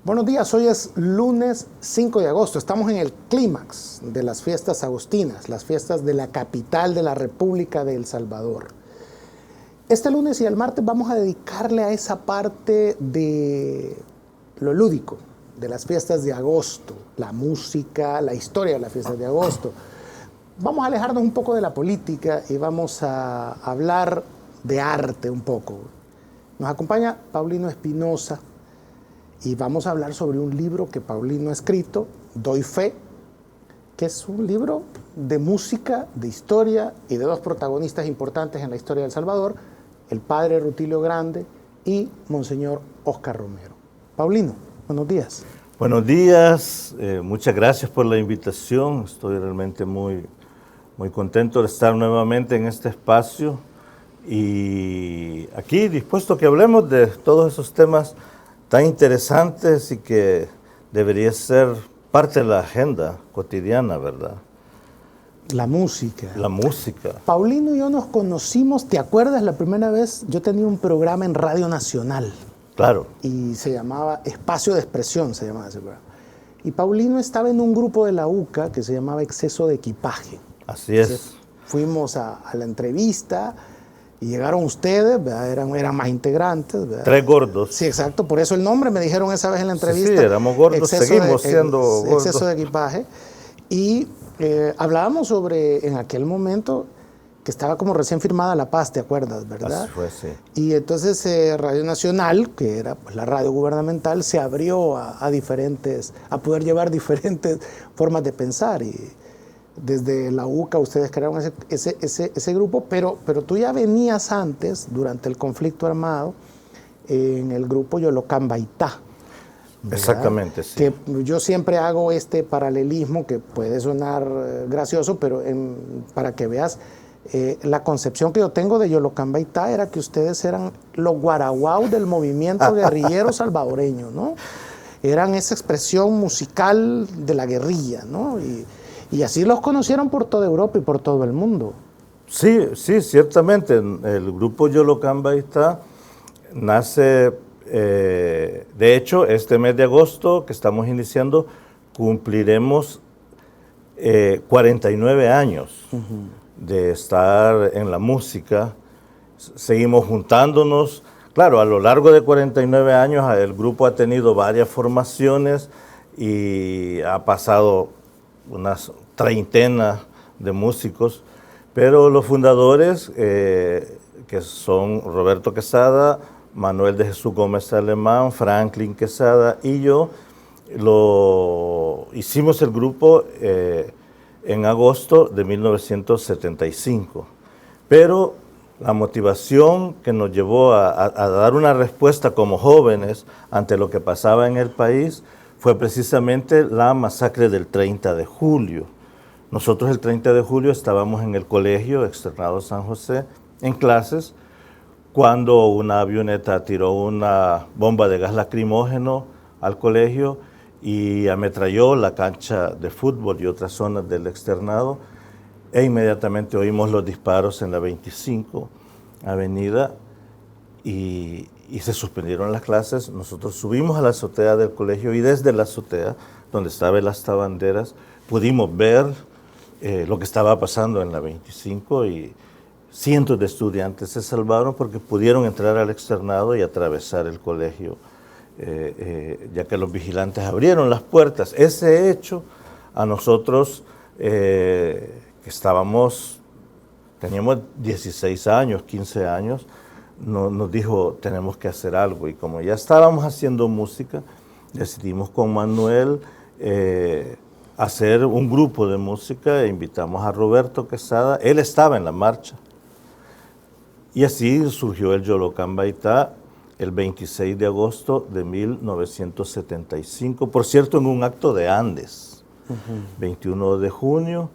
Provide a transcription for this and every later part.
Buenos días, hoy es lunes 5 de agosto. Estamos en el clímax de las fiestas agostinas, las fiestas de la capital de la República de El Salvador. Este lunes y el martes vamos a dedicarle a esa parte de lo lúdico, de las fiestas de agosto, la música, la historia de las fiestas de agosto. Vamos a alejarnos un poco de la política y vamos a hablar de arte un poco. Nos acompaña Paulino Espinosa y vamos a hablar sobre un libro que Paulino ha escrito, Doy Fe, que es un libro de música, de historia y de dos protagonistas importantes en la historia de El Salvador, el padre Rutilio Grande y Monseñor Oscar Romero. Paulino, buenos días. Buenos días, muchas gracias por la invitación. Estoy realmente muy contento de estar nuevamente en este espacio y aquí dispuesto a que hablemos de todos esos temas tan interesantes y que debería ser parte de la agenda cotidiana, ¿verdad? La música. La música. Paulino y yo nos conocimos, ¿te acuerdas la primera vez? Yo tenía un programa en Radio Nacional. Claro. Y se llamaba Espacio de Expresión, se llamaba ese programa. Y Paulino estaba en un grupo de la UCA que se llamaba Exceso de Equipaje. Así es. Entonces, fuimos a la entrevista y llegaron ustedes, ¿verdad? Eran más integrantes, ¿verdad? 3 gordos. Sí, exacto, por eso el nombre me dijeron esa vez en la entrevista. Sí, éramos gordos, seguimos siendo gordos. Exceso de Equipaje. Y hablábamos sobre, en aquel momento, que estaba como recién firmada la paz, ¿te acuerdas, verdad? Así fue, sí. Y entonces Radio Nacional, que era pues, la radio gubernamental, se abrió a poder llevar diferentes formas de pensar. Y desde la UCA ustedes crearon ese grupo, pero tú ya venías antes, durante el conflicto armado, en el grupo Yolocán Baitá. Exactamente, sí. Que yo siempre hago este paralelismo que puede sonar gracioso, pero para que veas la concepción que yo tengo de Yolocán Baitá era que ustedes eran los guaraguao del movimiento guerrillero salvadoreño, ¿no? Eran esa expresión musical de la guerrilla, ¿no? Y así los conocieron por toda Europa y por todo el mundo. Sí, ciertamente. El grupo Yolocán Baitá nace, de hecho, este mes de agosto que estamos iniciando, cumpliremos 49 años de estar en la música. Seguimos juntándonos. Claro, a lo largo de 49 años el grupo ha tenido varias formaciones y ha pasado unas treintena de músicos, pero los fundadores, que son Roberto Quesada, Manuel de Jesús Gómez Alemán, Franklin Quesada y yo, hicimos el grupo en agosto de 1975. Pero la motivación que nos llevó a dar una respuesta como jóvenes ante lo que pasaba en el país fue precisamente la masacre del 30 de julio. Nosotros el 30 de julio estábamos en el colegio Externado San José en clases cuando una avioneta tiró una bomba de gas lacrimógeno al colegio y ametralló la cancha de fútbol y otras zonas del externado e inmediatamente oímos los disparos en la 25 Avenida y se suspendieron las clases. Nosotros subimos a la azotea del colegio y desde la azotea, donde estaba el astabanderas, pudimos ver lo que estaba pasando en la 25 y cientos de estudiantes se salvaron porque pudieron entrar al externado y atravesar el colegio, ya que los vigilantes abrieron las puertas. Ese hecho a nosotros, que teníamos 16 años, 15 años, nos dijo, tenemos que hacer algo. Y como ya estábamos haciendo música, decidimos con Manuel hacer un grupo de música e invitamos a Roberto Quesada. Él estaba en la marcha. Y así surgió el Yolocán Baitá el 26 de agosto de 1975. Por cierto, en un acto de Andes, 21 de junio.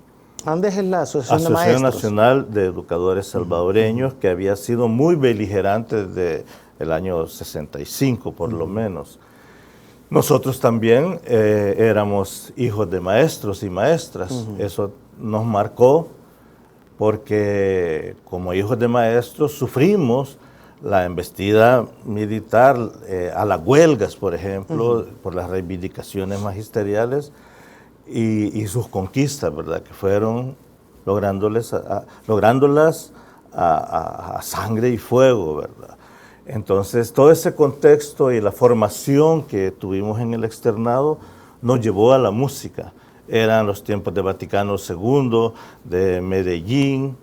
Andes es la Asociación de Maestros. Asociación Nacional de Educadores Salvadoreños, que había sido muy beligerante desde el año 65, por lo menos. Nosotros también éramos hijos de maestros y maestras. Eso nos marcó porque como hijos de maestros sufrimos la embestida militar a las huelgas, por ejemplo, por las reivindicaciones magisteriales y sus conquistas, ¿verdad? Que fueron lográndolas a sangre y fuego, ¿verdad? Entonces, todo ese contexto y la formación que tuvimos en el externado nos llevó a la música. Eran los tiempos de Vaticano II, de Medellín,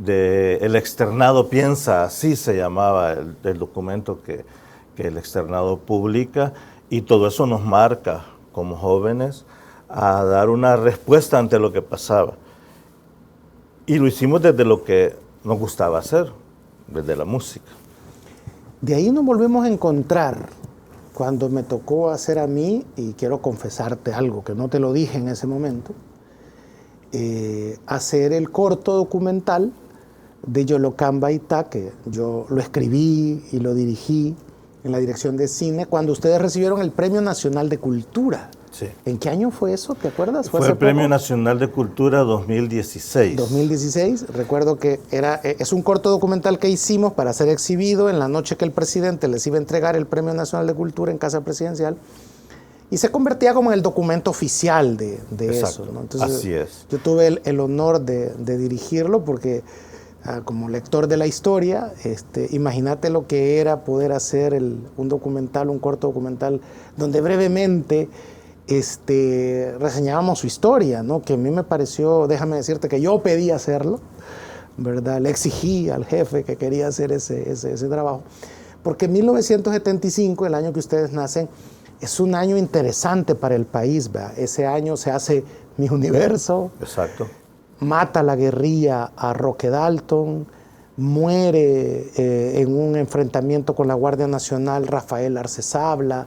El Externado Piensa, así se llamaba el documento que el externado publica, y todo eso nos marca como jóvenes a dar una respuesta ante lo que pasaba. Y lo hicimos desde lo que nos gustaba hacer, desde la música. De ahí nos volvemos a encontrar cuando me tocó hacer a mí, y quiero confesarte algo que no te lo dije en ese momento, hacer el corto documental de Yolocamba Itá, que yo lo escribí y lo dirigí en la dirección de cine, cuando ustedes recibieron el Premio Nacional de Cultura. Sí. ¿En qué año fue eso? ¿Te acuerdas? Fue el Premio Nacional de Cultura 2016. 2016. Recuerdo que es un corto documental que hicimos para ser exhibido en la noche que el presidente les iba a entregar el Premio Nacional de Cultura en Casa Presidencial. Y se convertía como en el documento oficial de eso, ¿no? Entonces, así es. Yo tuve el honor de dirigirlo porque como lector de la historia, imagínate lo que era poder hacer un documental, un corto documental, donde brevemente reseñábamos su historia, ¿no? Que a mí me pareció, déjame decirte que yo pedí hacerlo, ¿verdad? Le exigí al jefe que quería hacer ese trabajo, porque 1975, el año que ustedes nacen, es un año interesante para el país, ¿verdad? Ese año se hace Mi Universo. Exacto. Mata la guerrilla a Roque Dalton, muere en un enfrentamiento con la Guardia Nacional Rafael Arce Sabla.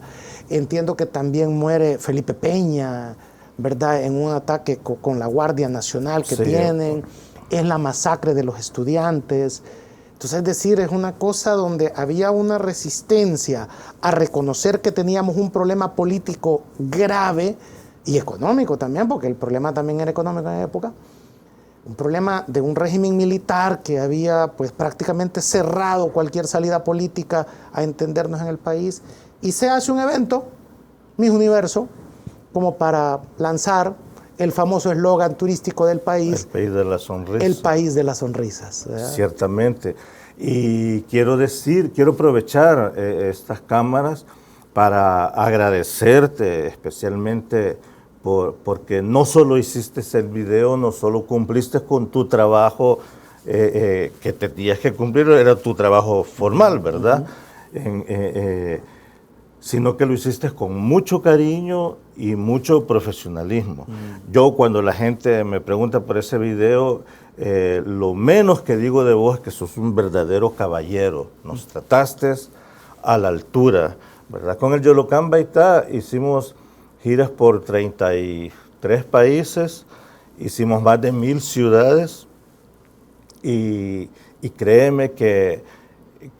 Entiendo que también muere Felipe Peña, ¿verdad? En un ataque con la Guardia Nacional que tienen. Es la masacre de los estudiantes. Entonces, es decir, es una cosa donde había una resistencia a reconocer que teníamos un problema político grave y económico también, porque el problema también era económico en la época. Un problema de un régimen militar que había pues prácticamente cerrado cualquier salida política a entendernos en el país, y se hace un evento, Miss Universo, como para lanzar el famoso eslogan turístico del país. El país de las sonrisas. El país de las sonrisas, ¿verdad? Ciertamente. Y quiero aprovechar estas cámaras para agradecerte especialmente porque no solo hiciste el video, no solo cumpliste con tu trabajo que tenías que cumplir, era tu trabajo formal, ¿verdad? Sino que lo hiciste con mucho cariño y mucho profesionalismo. Yo, cuando la gente me pregunta por ese video, lo menos que digo de vos es que sos un verdadero caballero. Nos trataste a la altura, ¿verdad? Con el Yolocamba Itá hicimos giras por 33 países, hicimos más de 1000 ciudades, y créeme que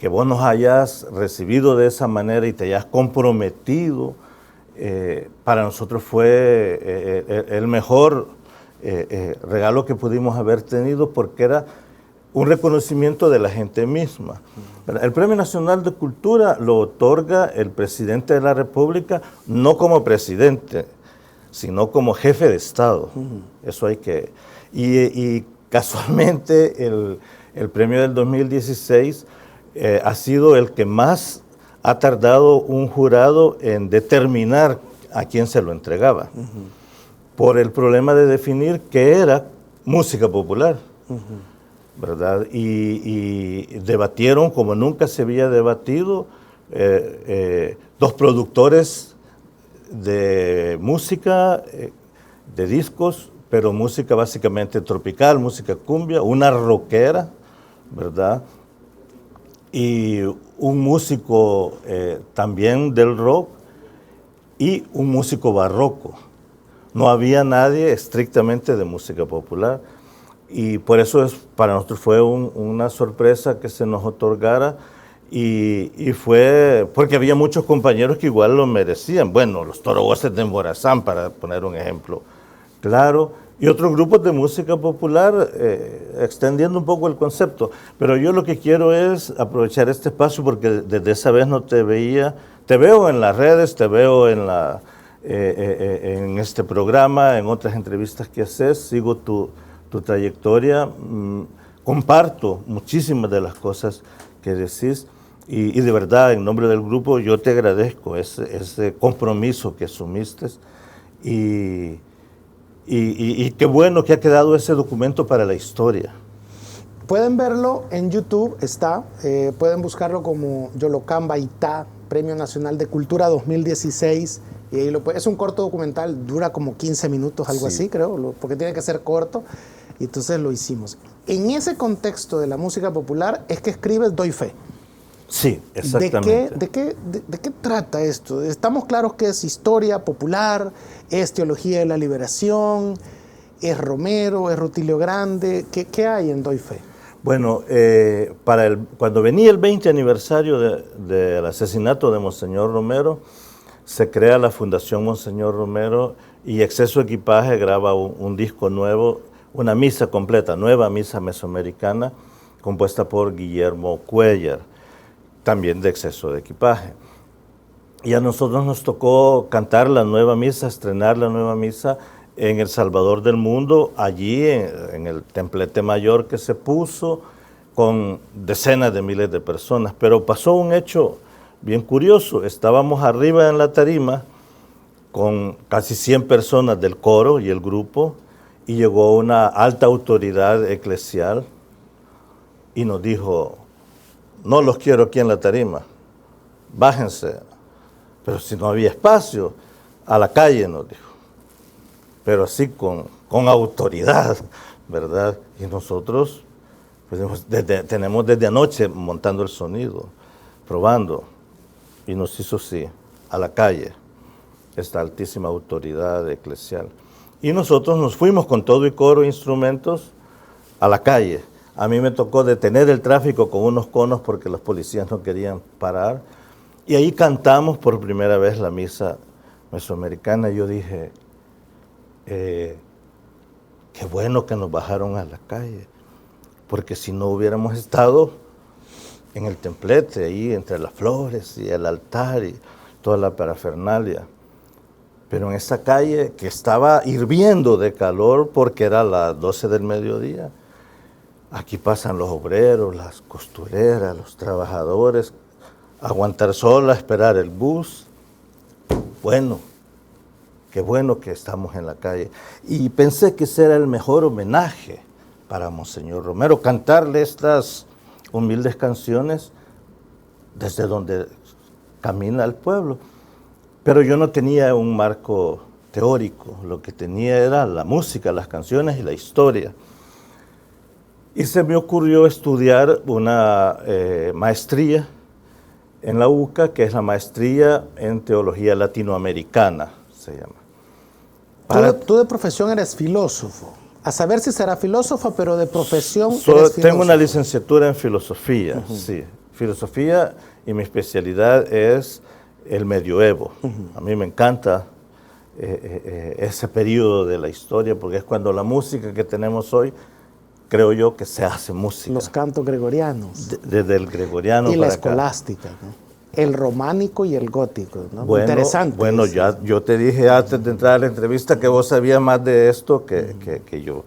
vos nos hayas recibido de esa manera y te hayas comprometido, para nosotros fue el mejor regalo que pudimos haber tenido, porque era un reconocimiento de la gente misma. El Premio Nacional de Cultura lo otorga el presidente de la República, no como presidente, sino como jefe de Estado. Eso hay que... Y casualmente el premio del 2016 ha sido el que más ha tardado un jurado en determinar a quién se lo entregaba, por el problema de definir qué era música popular, ¿verdad? Y debatieron como nunca se había debatido, dos productores de música, de discos, pero música básicamente tropical, música cumbia, una rockera, ¿verdad? Y un músico también del rock y un músico barroco. No había nadie estrictamente de música popular, y por eso para nosotros fue una sorpresa que se nos otorgara, y fue porque había muchos compañeros que igual lo merecían. Bueno, los Toro Voces de Morazán, para poner un ejemplo claro, y otros grupos de música popular, extendiendo un poco el concepto. Pero yo lo que quiero es aprovechar este espacio porque desde esa vez no te veía. Te veo en las redes, te veo en este programa, en otras entrevistas que haces, sigo tu trayectoria, comparto muchísimas de las cosas que decís y de verdad, en nombre del grupo, yo te agradezco ese compromiso que asumiste y qué bueno que ha quedado ese documento para la historia. Pueden verlo en YouTube, pueden buscarlo como Yolocamba Itá, Premio Nacional de Cultura 2016, y ahí es un corto documental, dura como 15 minutos, algo así creo, porque tiene que ser corto, y entonces lo hicimos. En ese contexto de la música popular es que escribes Doy Fe. Sí, exactamente. ¿De qué trata esto? Estamos claros que es historia popular, es teología de la liberación, es Romero, es Rutilio Grande. ¿Qué hay en Doy Fe? Bueno, cuando venía el 20 aniversario del asesinato de Monseñor Romero, se crea la Fundación Monseñor Romero y Exceso Equipaje graba un disco nuevo, una misa completa, nueva misa mesoamericana, compuesta por Guillermo Cuéllar, también de Exceso de Equipaje. Y a nosotros nos tocó cantar la nueva misa, estrenar la nueva misa en El Salvador del Mundo, allí en el templete mayor que se puso, con decenas de miles de personas. Pero pasó un hecho bien curioso. Estábamos arriba en la tarima con casi 100 personas del coro y el grupo, y llegó una alta autoridad eclesial y nos dijo: no los quiero aquí en la tarima, bájense. Pero si no había espacio, a la calle, nos dijo. Pero así con autoridad, ¿verdad? Y nosotros pues, tenemos desde anoche montando el sonido, probando, y nos hizo así, a la calle, esta altísima autoridad eclesial. Y nosotros nos fuimos con todo y coro e instrumentos a la calle. A mí me tocó detener el tráfico con unos conos porque los policías no querían parar. Y ahí cantamos por primera vez la misa mesoamericana. Yo dije, qué bueno que nos bajaron a la calle, porque si no hubiéramos estado en el templete, ahí entre las flores y el altar y toda la parafernalia. Pero en esa calle que estaba hirviendo de calor porque era las 12 del mediodía, aquí pasan los obreros, las costureras, los trabajadores, aguantar sol, a esperar el bus. Bueno, qué bueno que estamos en la calle. Y pensé que ese era el mejor homenaje para Monseñor Romero, cantarle estas humildes canciones desde donde camina el pueblo. Pero yo no tenía un marco teórico, lo que tenía era la música, las canciones y la historia. Y se me ocurrió estudiar una maestría en la UCA, que es la maestría en teología latinoamericana, se llama. Tú de profesión eres filósofo. A saber si será filósofo, pero de profesión eres filósofo. Tengo una licenciatura en filosofía, sí. Filosofía, y mi especialidad es el medioevo. A mí me encanta ese periodo de la historia, porque es cuando la música que tenemos hoy, creo yo, que se hace música. Los cantos gregorianos. Desde el gregoriano y para la escolástica, ¿no? El románico y el gótico, ¿no? Bueno, interesante. Bueno, yo te dije antes de entrar a la entrevista que vos sabías más de esto que yo.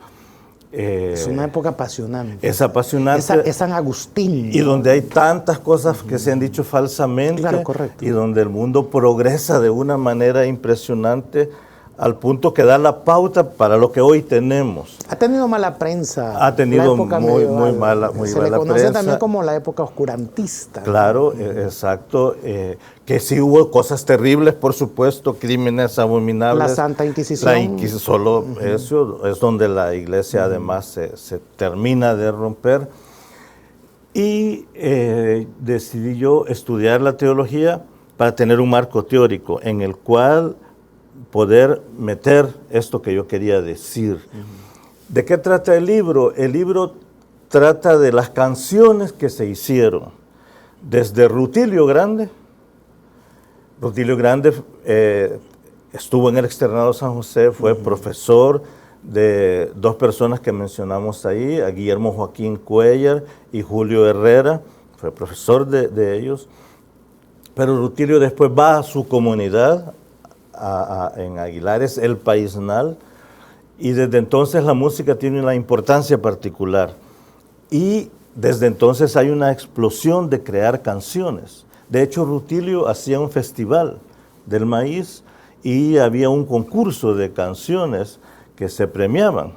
Es una época apasionante. Es apasionante. Es San Agustín, ¿no? Y donde hay tantas cosas que se han dicho falsamente. Claro, correcto. Y donde el mundo progresa de una manera impresionante al punto que da la pauta para lo que hoy tenemos. Ha tenido mala prensa. Ha tenido muy mala prensa. Se le conoce también como la época oscurantista. Claro, ¿no? Exacto. Que sí hubo cosas terribles, por supuesto, crímenes abominables. La Santa Inquisición. Solo eso es donde la iglesia además se termina de romper. Y decidí yo estudiar la teología para tener un marco teórico en el cual poder meter esto que yo quería decir. ¿De qué trata el libro? El libro trata de las canciones que se hicieron desde Rutilio Grande. Rutilio Grande estuvo en el Externado San José, fue profesor de dos personas que mencionamos ahí, a Guillermo Joaquín Cuellar y Julio Herrera, fue profesor de ellos. Pero Rutilio después va a su comunidad, en Aguilares, El Paisnal, y desde entonces la música tiene una importancia particular. Y desde entonces hay una explosión de crear canciones. De hecho, Rutilio hacía un festival del maíz y había un concurso de canciones que se premiaban,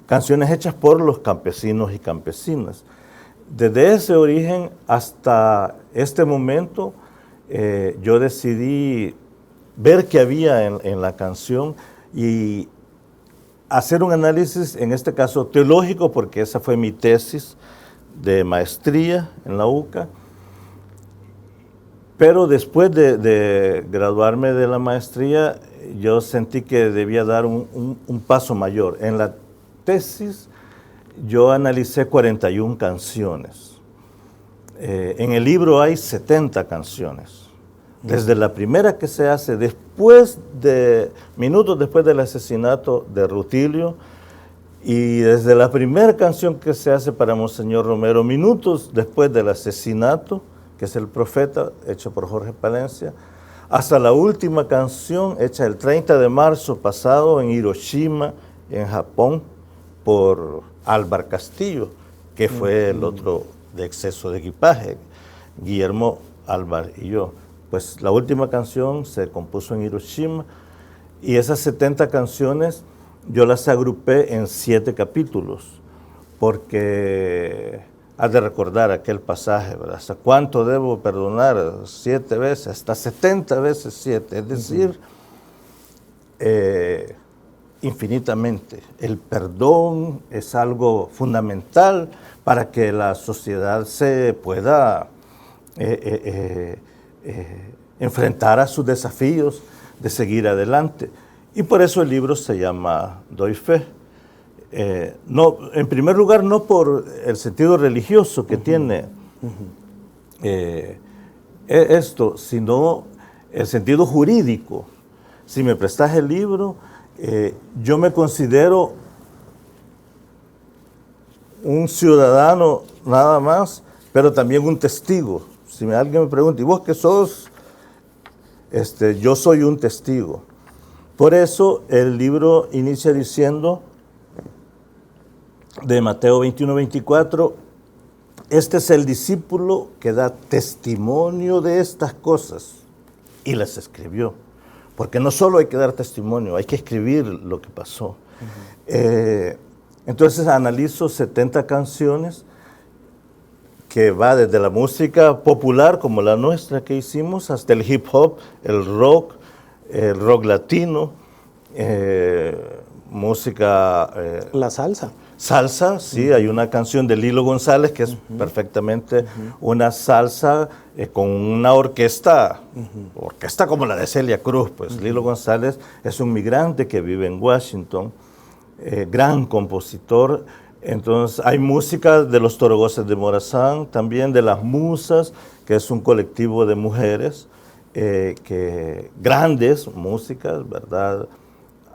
canciones hechas por los campesinos y campesinas. Desde ese origen hasta este momento, yo decidí ver qué había en la canción y hacer un análisis, en este caso teológico, porque esa fue mi tesis de maestría en la UCA. Pero después de graduarme de la maestría, yo sentí que debía dar un paso mayor. En la tesis yo analicé 41 canciones. En el libro hay 70 canciones. Desde la primera que se hace, minutos después del asesinato de Rutilio, y desde la primera canción que se hace para Monseñor Romero, minutos después del asesinato, que es El Profeta, hecho por Jorge Palencia, hasta la última canción hecha el 30 de marzo pasado en Hiroshima, en Japón, por Álvar Castillo, que fue el otro de exceso de equipaje, Guillermo, Álvar y yo. Pues la última canción se compuso en Hiroshima y esas 70 canciones yo las agrupé en 7 capítulos, porque has de recordar aquel pasaje, ¿verdad? ¿Hasta cuánto debo perdonar? 7 veces, hasta 70 veces 7, es decir, infinitamente. El perdón es algo fundamental para que la sociedad se pueda enfrentar a sus desafíos de seguir adelante. Y por eso el libro se llama Doy Fe. No, en primer lugar, no por el sentido religioso que tiene esto, sino el sentido jurídico. Si me prestas el libro, yo me considero un ciudadano nada más, pero también un testigo. Si alguien me pregunta, ¿y vos qué sos? Yo soy un testigo. Por eso el libro inicia diciendo, de Mateo 21-24, este es el discípulo que da testimonio de estas cosas y las escribió. Porque no solo hay que dar testimonio, hay que escribir lo que pasó. Entonces analizo 70 canciones que va desde la música popular, como la nuestra que hicimos, hasta el hip hop, el rock latino, música... la salsa. Salsa, sí, hay una canción de Lilo González que es perfectamente una salsa con una orquesta, orquesta como la de Celia Cruz, pues Lilo González es un migrante que vive en Washington, gran compositor. Entonces hay música de los Torogoces de Morazán, también de Las Musas, que es un colectivo de mujeres, grandes músicas, ¿verdad?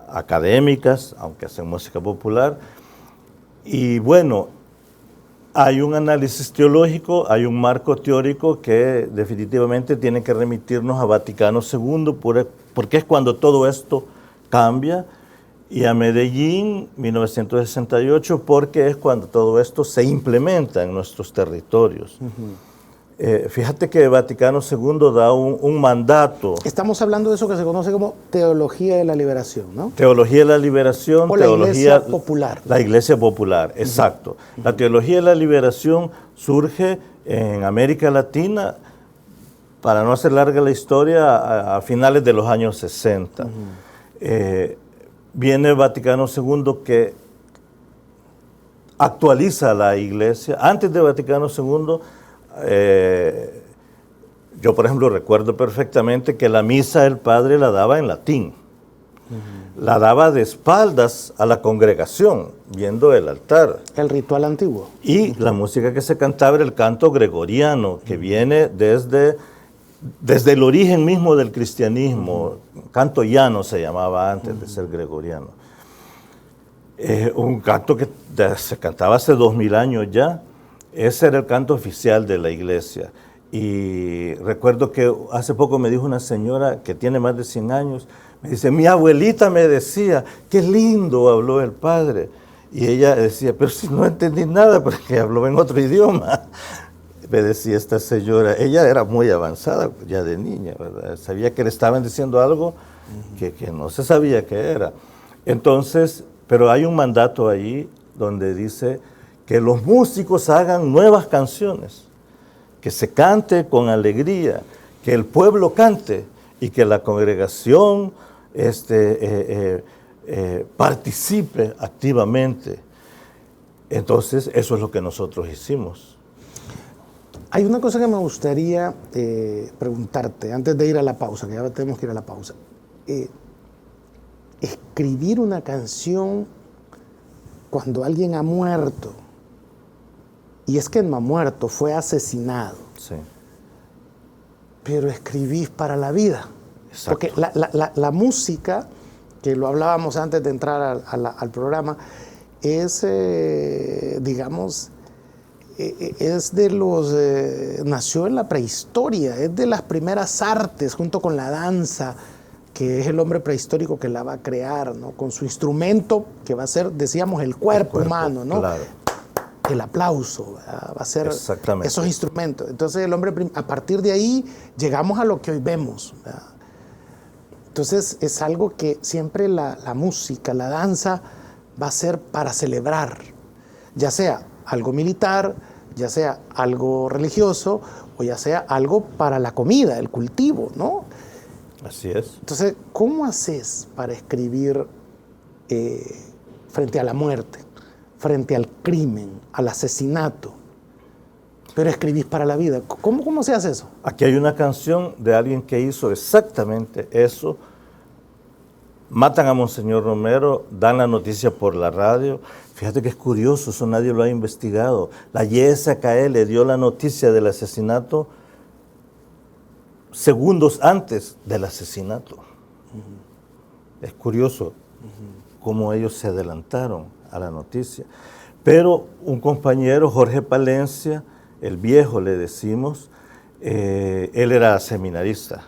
Académicas, aunque hacen música popular. Y bueno, hay un análisis teológico, hay un marco teórico que definitivamente tiene que remitirnos a Vaticano II, porque es cuando todo esto cambia, y a Medellín, 1968, porque es cuando todo esto se implementa en nuestros territorios. Fíjate que Vaticano II da un mandato. Estamos hablando de eso que se conoce como teología de la liberación, ¿no? Teología de la liberación. O la iglesia popular. La iglesia popular, exacto. La teología de la liberación surge en América Latina, para no hacer larga la historia, a finales de los años 60. Viene Vaticano II que actualiza la iglesia. Antes de Vaticano II, yo, por ejemplo, recuerdo perfectamente que la misa del padre la daba en latín. La daba de espaldas a la congregación, viendo el altar. El ritual antiguo. Y la música que se cantaba era el canto gregoriano, que viene desde el origen mismo del cristianismo. Canto llano se llamaba antes de ser gregoriano. Un canto que se cantaba hace 2000 años ya. Ese era el canto oficial de la iglesia. Y recuerdo que hace poco me dijo una señora que tiene más de 100 años, me dice, mi abuelita me decía, qué lindo habló el padre. Y ella decía, pero si no entendí nada porque habló en otro idioma. Me decía esta señora, ella era muy avanzada ya de niña, ¿verdad? Sabía que le estaban diciendo algo que no se sabía qué era. Entonces, pero hay un mandato ahí donde dice que los músicos hagan nuevas canciones, que se cante con alegría, que el pueblo cante y que la congregación participe activamente. Entonces, eso es lo que nosotros hicimos. Hay una cosa que me gustaría preguntarte antes de ir a la pausa, que ya tenemos que ir a la pausa. Escribir una canción cuando alguien ha muerto, y es que no ha muerto, fue asesinado. Sí. Pero escribís para la vida. Exacto. Porque la música, que lo hablábamos antes de entrar al programa, es, digamos, es de los... nació en la prehistoria, es de las primeras artes, junto con la danza, que es el hombre prehistórico que la va a crear, ¿no? Con su instrumento, que va a ser, decíamos, el cuerpo humano, ¿no? Claro. El aplauso, ¿verdad? Va a ser esos instrumentos. Entonces el hombre, a partir de ahí, llegamos a lo que hoy vemos, ¿verdad? Entonces es algo que siempre la música, la danza, va a ser para celebrar, ya sea algo militar, ya sea algo religioso, o ya sea algo para la comida, el cultivo, ¿no? Así es. Entonces, ¿cómo haces para escribir frente a la muerte, frente al crimen, al asesinato? Pero escribís para la vida. ¿Cómo se hace eso? Aquí hay una canción de alguien que hizo exactamente eso. Matan a Monseñor Romero, dan la noticia por la radio. Fíjate que es curioso, eso nadie lo ha investigado. La YSKE le dio la noticia del asesinato segundos antes del asesinato. Es curioso cómo ellos se adelantaron a la noticia. Pero un compañero, Jorge Palencia, el viejo le decimos, él era seminarista.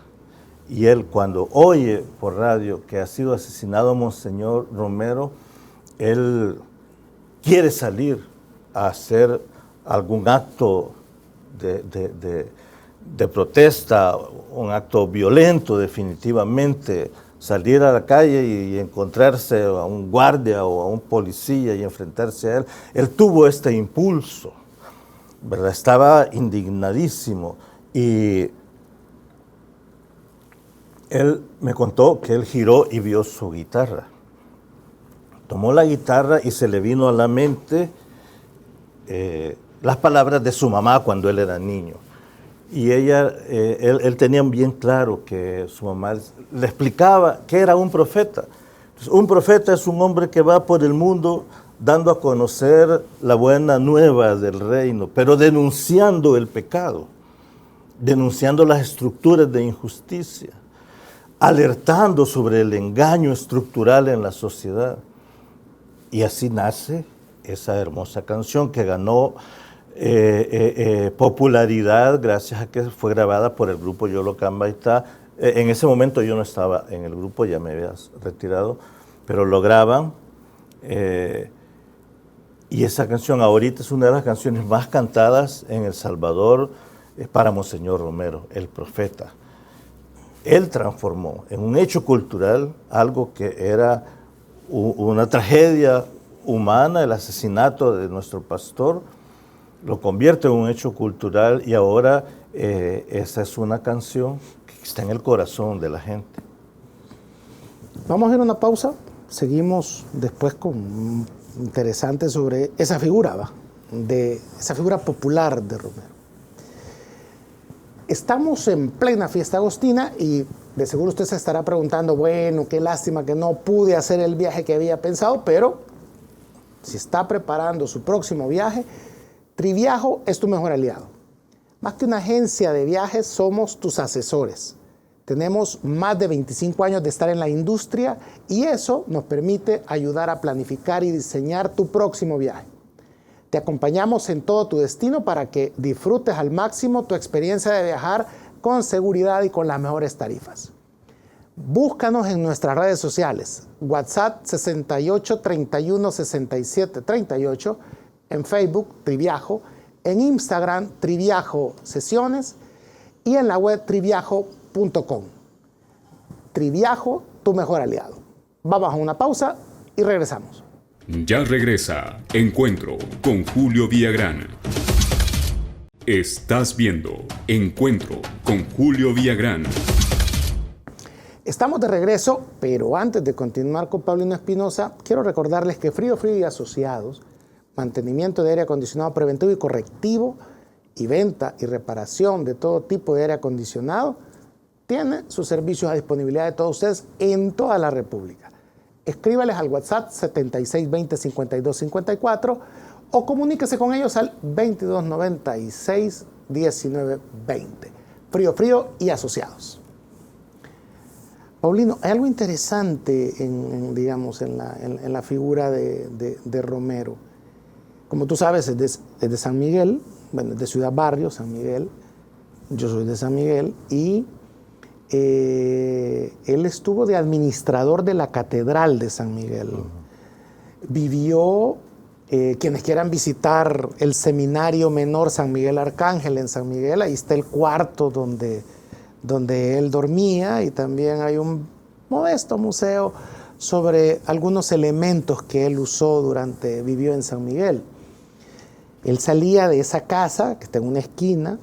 Y él, cuando oye por radio que ha sido asesinado Monseñor Romero, él quiere salir a hacer algún acto de protesta, un acto violento definitivamente, salir a la calle y encontrarse a un guardia o a un policía y enfrentarse a él. Él tuvo este impulso, ¿verdad? Estaba indignadísimo y él me contó que él giró y vio su guitarra. Tomó la guitarra y se le vino a la mente las palabras de su mamá cuando él era niño. Y él tenía bien claro que su mamá le explicaba que era un profeta. Entonces, un profeta es un hombre que va por el mundo dando a conocer la buena nueva del reino, pero denunciando el pecado, denunciando las estructuras de injusticia, alertando sobre el engaño estructural en la sociedad. Y así nace esa hermosa canción que ganó popularidad gracias a que fue grabada por el grupo Yolo Cambaitá. En ese momento yo no estaba en el grupo, ya me habías retirado, pero lo graban. Y esa canción ahorita es una de las canciones más cantadas en El Salvador para Monseñor Romero, el profeta. Él transformó en un hecho cultural algo que era una tragedia humana, el asesinato de nuestro pastor, lo convierte en un hecho cultural y ahora esa es una canción que está en el corazón de la gente. Vamos a ir a una pausa, seguimos después con interesante sobre esa figura, de esa figura popular de Romero. Estamos en plena fiesta agostina y de seguro usted se estará preguntando, bueno, qué lástima que no pude hacer el viaje que había pensado, pero si está preparando su próximo viaje, Triviajo es tu mejor aliado. Más que una agencia de viajes, somos tus asesores. Tenemos más de 25 años de estar en la industria y eso nos permite ayudar a planificar y diseñar tu próximo viaje. Te acompañamos en todo tu destino para que disfrutes al máximo tu experiencia de viajar con seguridad y con las mejores tarifas. Búscanos en nuestras redes sociales, WhatsApp 68 31 67 38, en Facebook Triviajo, en Instagram Triviajo Sesiones y en la web triviajo.com. Triviajo, tu mejor aliado. Vamos a una pausa y regresamos. Ya regresa Encuentro con Julio Villagrán. Estás viendo Encuentro con Julio Villagrán. Estamos de regreso, pero antes de continuar con Paulino Espinosa, quiero recordarles que Frío Frío y Asociados, mantenimiento de aire acondicionado preventivo y correctivo y venta y reparación de todo tipo de aire acondicionado, tiene sus servicios a disponibilidad de todos ustedes en toda la República. Escríbales al WhatsApp 7620-5254 o comuníquese con ellos al 2296-1920. Frío Frío y Asociados. Paulino, hay algo interesante en la figura de Romero. Como tú sabes, es de San Miguel, bueno, es de Ciudad Barrio, San Miguel. Yo soy de San Miguel y él estuvo de administrador de la Catedral de San Miguel. Vivió, quienes quieran visitar el Seminario Menor San Miguel Arcángel en San Miguel, ahí está el cuarto donde él dormía y también hay un modesto museo sobre algunos elementos que él usó vivió en San Miguel. Él salía de esa casa, que está en una esquina,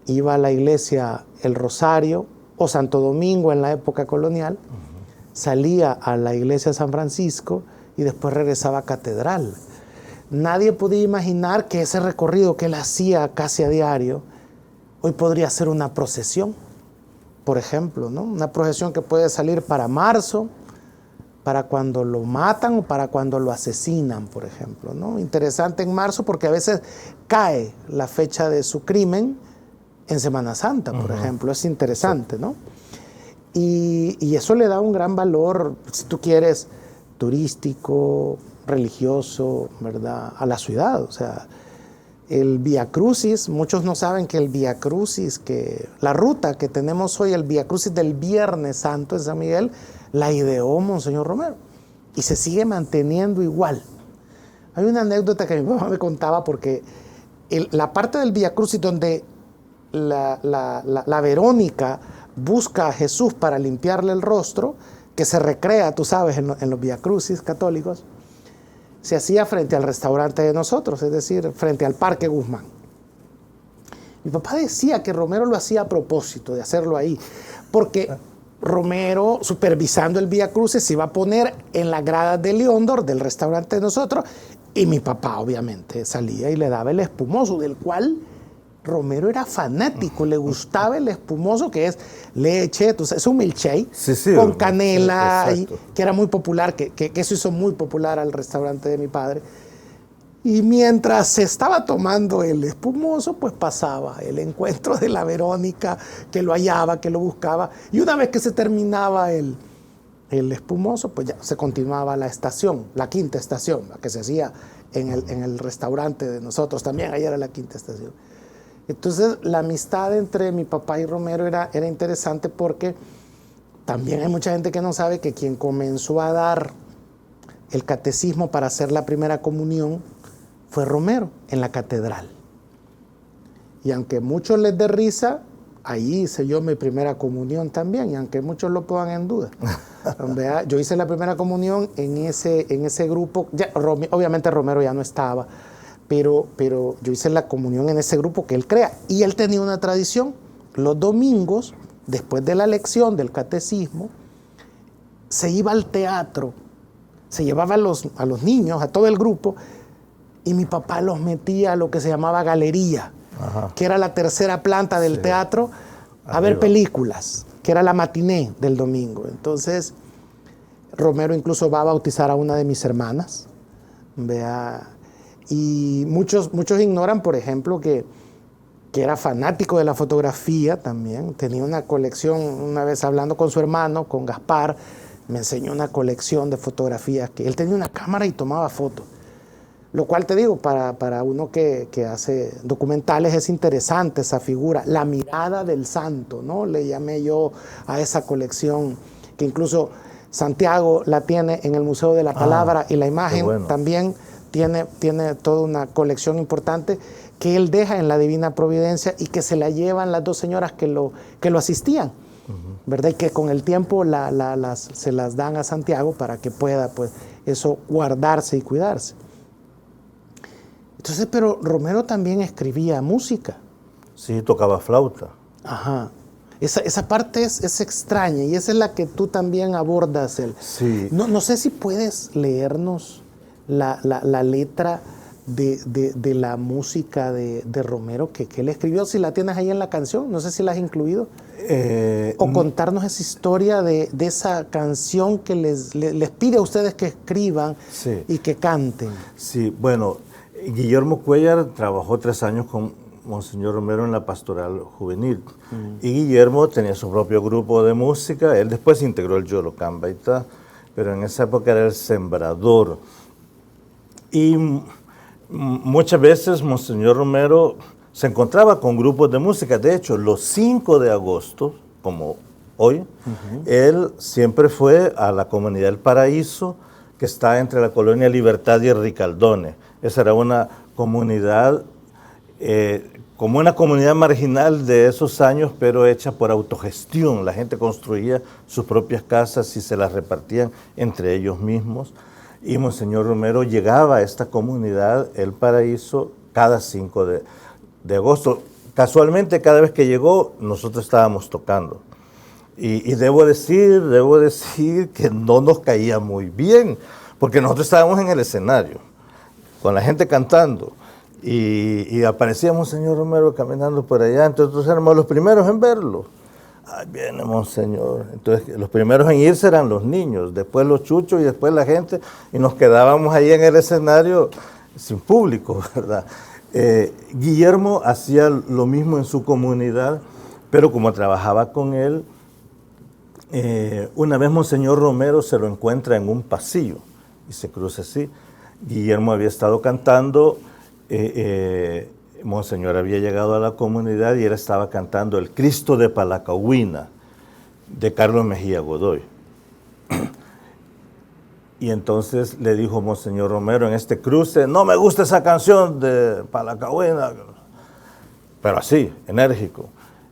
iba a la iglesia El Rosario o Santo Domingo en la época colonial, salía a la iglesia San Francisco y después regresaba a Catedral. Nadie podía imaginar que ese recorrido que él hacía casi a diario hoy podría ser una procesión, por ejemplo, ¿no? Una procesión que puede salir para marzo, para cuando lo matan o para cuando lo asesinan, por ejemplo, ¿no? Interesante en marzo porque a veces cae la fecha de su crimen en Semana Santa, por ejemplo. Es interesante, ¿no? Y eso le da un gran valor, si tú quieres, turístico, religioso, ¿verdad?, a la ciudad. O sea, el Vía Crucis, muchos no saben que el Vía Crucis, que la ruta que tenemos hoy, el Vía Crucis del Viernes Santo en San Miguel, la ideó Monseñor Romero y se sigue manteniendo igual. Hay una anécdota que mi papá me contaba porque la parte del Vía Crucis donde la Verónica busca a Jesús para limpiarle el rostro, que se recrea, tú sabes, en los Vía Crucis católicos, se hacía frente al restaurante de nosotros, es decir, frente al Parque Guzmán. Mi papá decía que Romero lo hacía a propósito de hacerlo ahí, porque Romero, supervisando el Vía Crucis, se iba a poner en las gradas de Leóndor, del restaurante de nosotros, y mi papá obviamente salía y le daba el espumoso, del cual Romero era fanático, le gustaba el espumoso, que es leche, entonces es un milkshake con canela, que era muy popular, que eso hizo muy popular al restaurante de mi padre. Y mientras se estaba tomando el espumoso, pues pasaba el encuentro de la Verónica, que lo hallaba, que lo buscaba. Y una vez que se terminaba el espumoso, pues ya se continuaba la estación, la quinta estación, la que se hacía en el restaurante de nosotros. También ahí era la quinta estación. Entonces, la amistad entre mi papá y Romero era interesante porque también hay mucha gente que no sabe que quien comenzó a dar el catecismo para hacer la primera comunión fue Romero en la catedral. Y aunque muchos les dé risa, ahí hice yo mi primera comunión también, y aunque muchos lo pongan en duda. Yo hice la primera comunión en ese grupo. Obviamente Romero ya no estaba, pero yo hice la comunión en ese grupo que él crea. Y él tenía una tradición. Los domingos, después de la lección del catecismo, se iba al teatro, se llevaba a los niños, a todo el grupo, y mi papá los metía a lo que se llamaba galería, que era la tercera planta del teatro, a ver películas, que era la matiné del domingo. Entonces, Romero incluso va a bautizar a una de mis hermanas. Y muchos ignoran, por ejemplo, que que era fanático de la fotografía también, tenía una colección, una vez hablando con su hermano, con Gaspar, me enseñó una colección de fotografías, que él tenía una cámara y tomaba fotos. Lo cual te digo, para uno que hace documentales es interesante esa figura, la mirada del santo, ¿no? Le llamé yo a esa colección, que incluso Santiago la tiene en el Museo de la Palabra y la Imagen, bueno. también tiene toda una colección importante que él deja en la Divina Providencia y que se la llevan las dos señoras que lo asistían, ¿verdad? Y que con el tiempo se las dan a Santiago para que pueda, pues, eso guardarse y cuidarse. Entonces, pero Romero también escribía música. Sí, tocaba flauta. Ajá. Esa parte es extraña y esa es la que tú también abordas. Sí. No sé si puedes leernos la letra de la música de Romero que él escribió, si la tienes ahí en la canción, no sé si la has incluido. O contarnos esa historia de esa canción que les pide a ustedes que escriban, sí, y que canten. Sí, bueno, Guillermo Cuéllar trabajó 3 años con Monseñor Romero en la pastoral juvenil. Y Guillermo tenía su propio grupo de música. Él después integró el Yolo Cambaita, pero en esa época era el sembrador. Y muchas veces Monseñor Romero se encontraba con grupos de música. De hecho, los 5 de agosto, como hoy, él siempre fue a la comunidad del Paraíso, que está entre la colonia Libertad y el Ricaldone. Esa era una comunidad, como una comunidad marginal de esos años, pero hecha por autogestión. La gente construía sus propias casas y se las repartían entre ellos mismos. Y Monseñor Romero llegaba a esta comunidad, El Paraíso, cada 5 de agosto. Casualmente, cada vez que llegó, nosotros estábamos tocando. Y debo decir que no nos caía muy bien, porque nosotros estábamos en el escenario, con la gente cantando, y aparecía Monseñor Romero caminando por allá, entonces éramos los primeros en verlo. Ahí viene Monseñor. Entonces los primeros en irse eran los niños, después los chuchos y después la gente, y nos quedábamos ahí en el escenario sin público, ¿verdad? Guillermo hacía lo mismo en su comunidad, pero como trabajaba con él, una vez Monseñor Romero se lo encuentra en un pasillo y se cruza así. Guillermo había estado cantando, Monseñor había llegado a la comunidad y él estaba cantando El Cristo de Palacahuina, de Carlos Mejía Godoy. Y entonces le dijo Monseñor Romero en este cruce, no me gusta esa canción de Palacahuina, pero así, enérgico.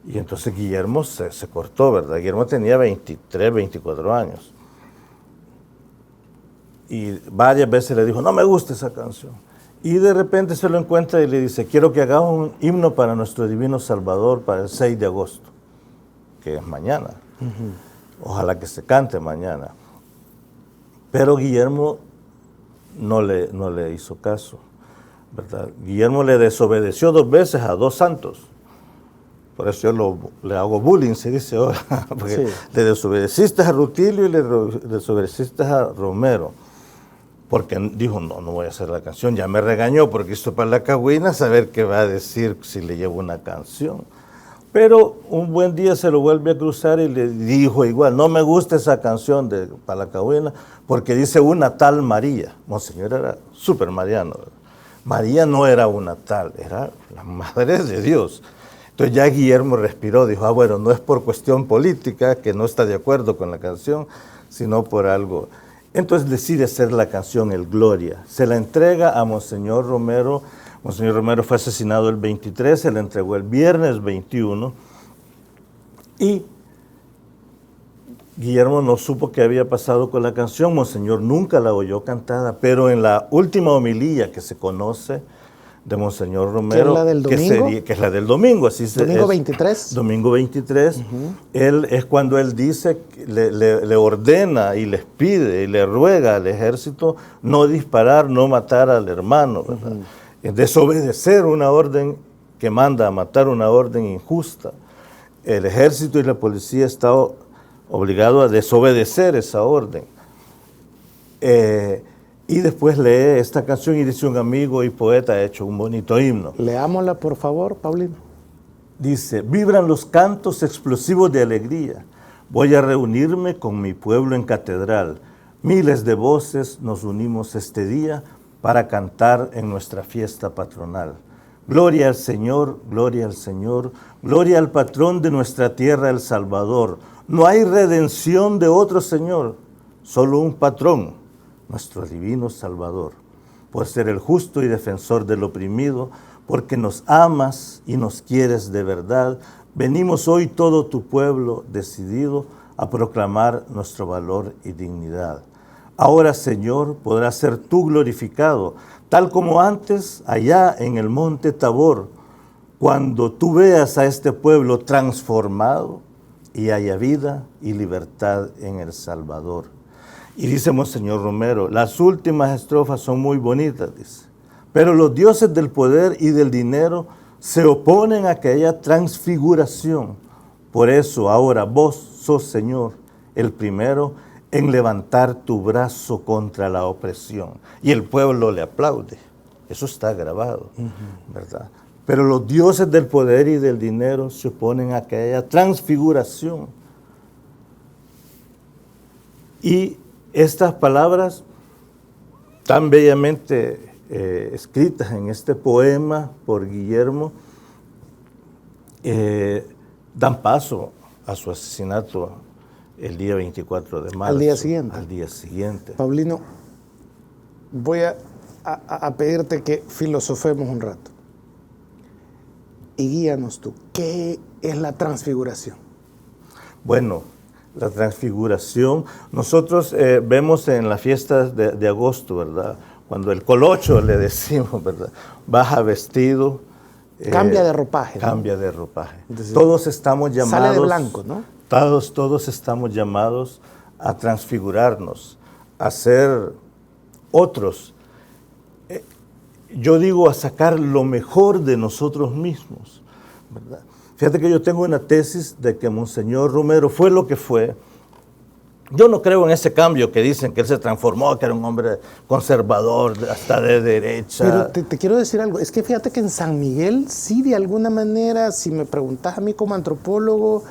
Y entonces Guillermo se cortó, ¿verdad? Guillermo tenía 23, 24 años. Y varias veces le dijo, no me gusta esa canción. Y de repente se lo encuentra y le dice, quiero que hagamos un himno para nuestro Divino Salvador para el 6 de agosto, que es mañana. Ojalá que se cante mañana. Pero Guillermo no le hizo caso, ¿verdad? Guillermo le desobedeció 2 veces a 2 santos. Por eso yo le hago bullying, se dice ahora, porque sí, le desobedeciste a Rutilio y le desobedeciste a Romero. Porque dijo, no voy a hacer la canción, ya me regañó porque hizo Palacahuina, saber qué va a decir si le llevo una canción. Pero un buen día se lo vuelve a cruzar y le dijo igual, no me gusta esa canción de Palacahuina porque dice una tal María. Monseñor era súper mariano. María no era una tal, era la Madre de Dios. Entonces ya Guillermo respiró, dijo, bueno, no es por cuestión política, que no está de acuerdo con la canción, sino por algo. Entonces decide hacer la canción El Gloria. Se la entrega a Monseñor Romero. Monseñor Romero fue asesinado el 23, se la entregó el viernes 21. Y Guillermo no supo qué había pasado con la canción. Monseñor nunca la oyó cantada, pero en la última homilía que se conoce de Monseñor Romero, ¿que es la del domingo? Que es la del domingo, así ¿Domingo 23? Domingo 23, es cuando él dice, le ordena y les pide y le ruega al ejército no disparar, no matar al hermano, ¿verdad? Desobedecer una orden que manda a matar, una orden injusta. El ejército y la policía están obligados a desobedecer esa orden. Y después lee esta canción y dice, un amigo y poeta ha hecho un bonito himno. Leámosla, por favor, Paulino. dice, vibran los cantos explosivos de alegría. Voy a reunirme con mi pueblo en catedral. Miles de voces nos unimos este día para cantar en nuestra fiesta patronal. Gloria al Señor, gloria al Señor, gloria al patrón de nuestra tierra, El Salvador. No hay redención de otro Señor, solo un patrón, nuestro divino Salvador. Por ser el justo y defensor del oprimido, porque nos amas y nos quieres de verdad, venimos hoy todo tu pueblo decidido a proclamar nuestro valor y dignidad. Ahora, Señor, podrás ser tú glorificado, tal como antes allá en el monte Tabor, cuando tú veas a este pueblo transformado y haya vida y libertad en El Salvador. Y dice Monseñor Romero, las últimas estrofas son muy bonitas, dice, pero los dioses del poder y del dinero se oponen a que haya transfiguración. Por eso ahora vos sos, Señor, el primero en levantar tu brazo contra la opresión. Y el pueblo le aplaude. Eso está grabado, ¿verdad? Pero los dioses del poder y del dinero se oponen a que haya transfiguración. Y estas palabras tan bellamente escritas en este poema por Guillermo dan paso a su asesinato el día 24 de marzo. Al día siguiente. Al día siguiente. Paulino, voy a pedirte que filosofemos un rato. Y guíanos tú. ¿Qué es la transfiguración? Bueno, la transfiguración, nosotros vemos en las fiestas de agosto, ¿verdad? Cuando el colocho le decimos, ¿verdad? Baja vestido. Cambia de ropaje. Cambia de ropaje. Entonces, todos estamos llamados. Sale de blanco, ¿no? Todos estamos llamados a transfigurarnos, a ser otros. Yo digo a sacar lo mejor de nosotros mismos, ¿verdad? Fíjate que yo tengo una tesis de que Monseñor Romero fue lo que fue. Yo no creo en ese cambio que dicen que él se transformó, que era un hombre conservador, hasta de derecha. Pero te quiero decir algo, es que fíjate que en San Miguel, sí, de alguna manera, si me preguntas a mí como antropólogo,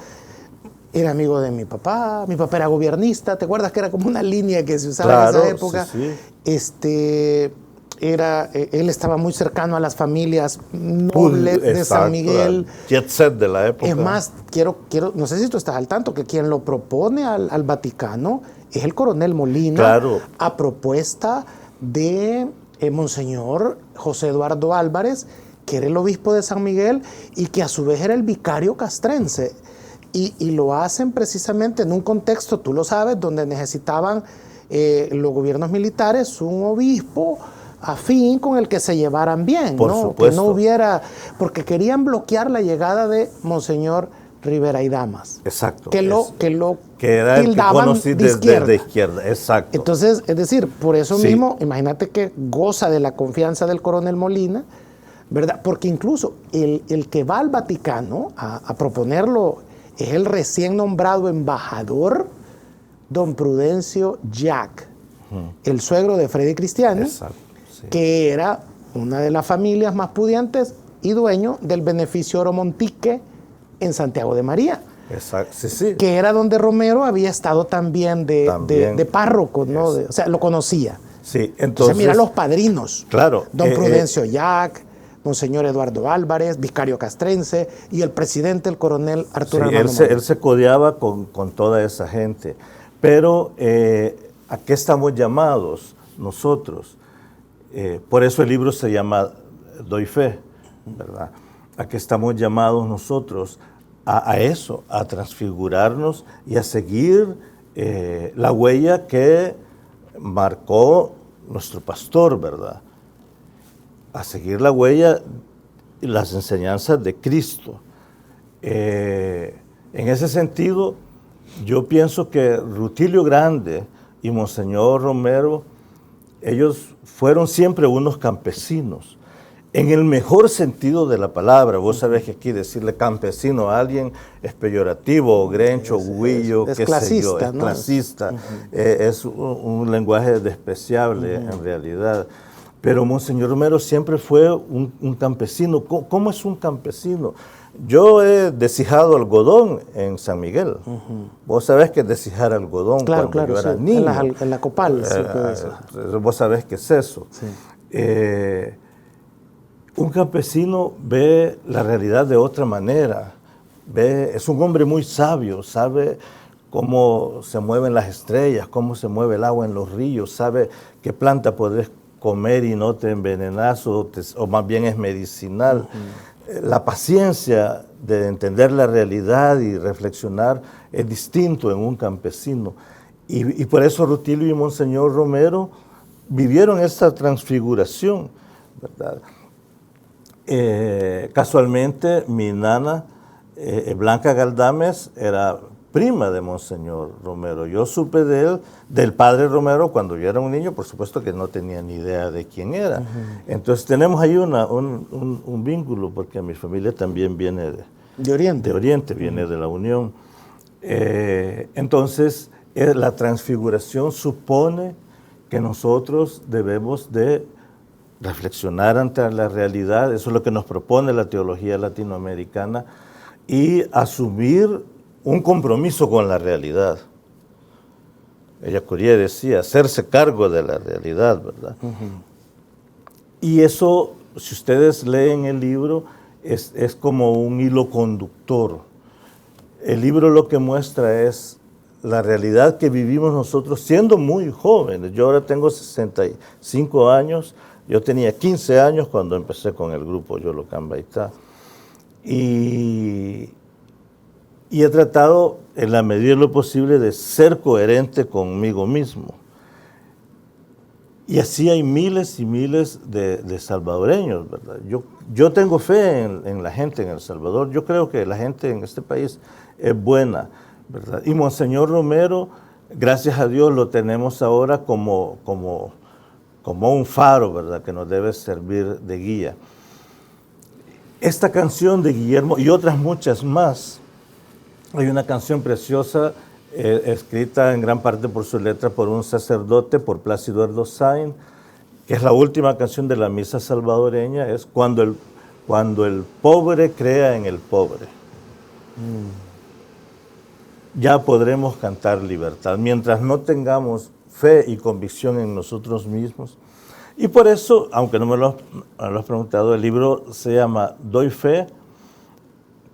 era amigo de mi papá era gobiernista, ¿te acuerdas que era como una línea que se usaba en esa época? Sí, sí. Él estaba muy cercano a las familias nobles de San Miguel. Jet set de la época. Es más, quiero, no sé si tú estás al tanto, que quien lo propone al Vaticano es el coronel Molina, claro, a propuesta de Monseñor José Eduardo Álvarez, que era el obispo de San Miguel y que a su vez era el vicario castrense. Y lo hacen precisamente en un contexto, tú lo sabes, donde necesitaban los gobiernos militares un obispo afín con el que se llevaran bien, por ¿no? supuesto. Que no hubiera, porque querían bloquear la llegada de Monseñor Rivera y Damas. Exacto. Que era el que conocí desde izquierda. Exacto. Entonces, es decir, por eso mismo, imagínate que goza de la confianza del coronel Molina, ¿verdad? Porque incluso el que va al Vaticano a proponerlo es el recién nombrado embajador don Prudencio Jack, el suegro de Freddy Cristiani. Exacto. Sí. Que era una de las familias más pudientes y dueño del beneficio Oro Montique en Santiago de María. Exacto. Sí, sí. Que era donde Romero había estado también de párroco, ¿no? O sea, lo conocía. Sí, entonces mira los padrinos. Claro. Don Prudencio Jack, Monseñor Eduardo Álvarez, vicario castrense, y el presidente, el coronel Arturo Armando Molina. Él se codeaba con toda esa gente. Pero, ¿a qué estamos llamados nosotros? Por eso el libro se llama Doy Fe, ¿verdad? ¿A qué estamos llamados nosotros? A eso, a transfigurarnos y a seguir la huella que marcó nuestro pastor, ¿verdad? A seguir la huella y las enseñanzas de Cristo. En ese sentido, yo pienso que Rutilio Grande y Monseñor Romero, ellos fueron siempre unos campesinos, en el mejor sentido de la palabra. Vos sabés que aquí decirle campesino a alguien es peyorativo, o grencho, huillo, qué sé yo, es clasista, es un lenguaje despreciable en realidad. Pero Monseñor Romero siempre fue un campesino. ¿Cómo es un campesino? Yo he deshijado algodón en San Miguel. Vos sabés que es deshijar algodón Claro, cuando yo era sí. niño. En la copal. Sí, puede ser. Vos sabés qué es eso. Sí. Un campesino ve la realidad de otra manera. Es un hombre muy sabio, sabe cómo se mueven las estrellas, cómo se mueve el agua en los ríos, sabe qué planta podés comer y no te envenenas o más bien es medicinal. La paciencia de entender la realidad y reflexionar es distinto en un campesino. Y por eso Rutilio y Monseñor Romero vivieron esta transfiguración, ¿verdad? Casualmente, mi nana, Blanca Galdames, era prima de Monseñor Romero. Yo supe de él, del padre Romero, cuando yo era un niño, por supuesto que no tenía ni idea de quién era. Entonces tenemos ahí un vínculo, porque mi familia también viene de Oriente. De Oriente, viene de la Unión. Entonces, la transfiguración supone que nosotros debemos de reflexionar ante la realidad, eso es lo que nos propone la teología latinoamericana, y asumir un compromiso con la realidad. Ella Curie decía, hacerse cargo de la realidad, ¿verdad? Y eso, si ustedes leen el libro, es como un hilo conductor. El libro lo que muestra es la realidad que vivimos nosotros siendo muy jóvenes. Yo ahora tengo 65 años, yo tenía 15 años cuando empecé con el grupo Yolocán Baitá. Y he tratado, en la medida de lo posible, de ser coherente conmigo mismo. Y así hay miles y miles de salvadoreños, ¿verdad? Yo tengo fe en la gente en El Salvador. Yo creo que la gente en este país es buena, ¿verdad? Y Monseñor Romero, gracias a Dios, lo tenemos ahora como un faro, ¿verdad?, que nos debe servir de guía. Esta canción de Guillermo y otras muchas más, hay una canción preciosa escrita en gran parte por su letra por un sacerdote, por Plácido Erdosain, que es la última canción de la misa salvadoreña, es cuando el pobre crea en el pobre. Ya podremos cantar libertad, mientras no tengamos fe y convicción en nosotros mismos. Y por eso, aunque no me lo has preguntado, el libro se llama Doy Fe,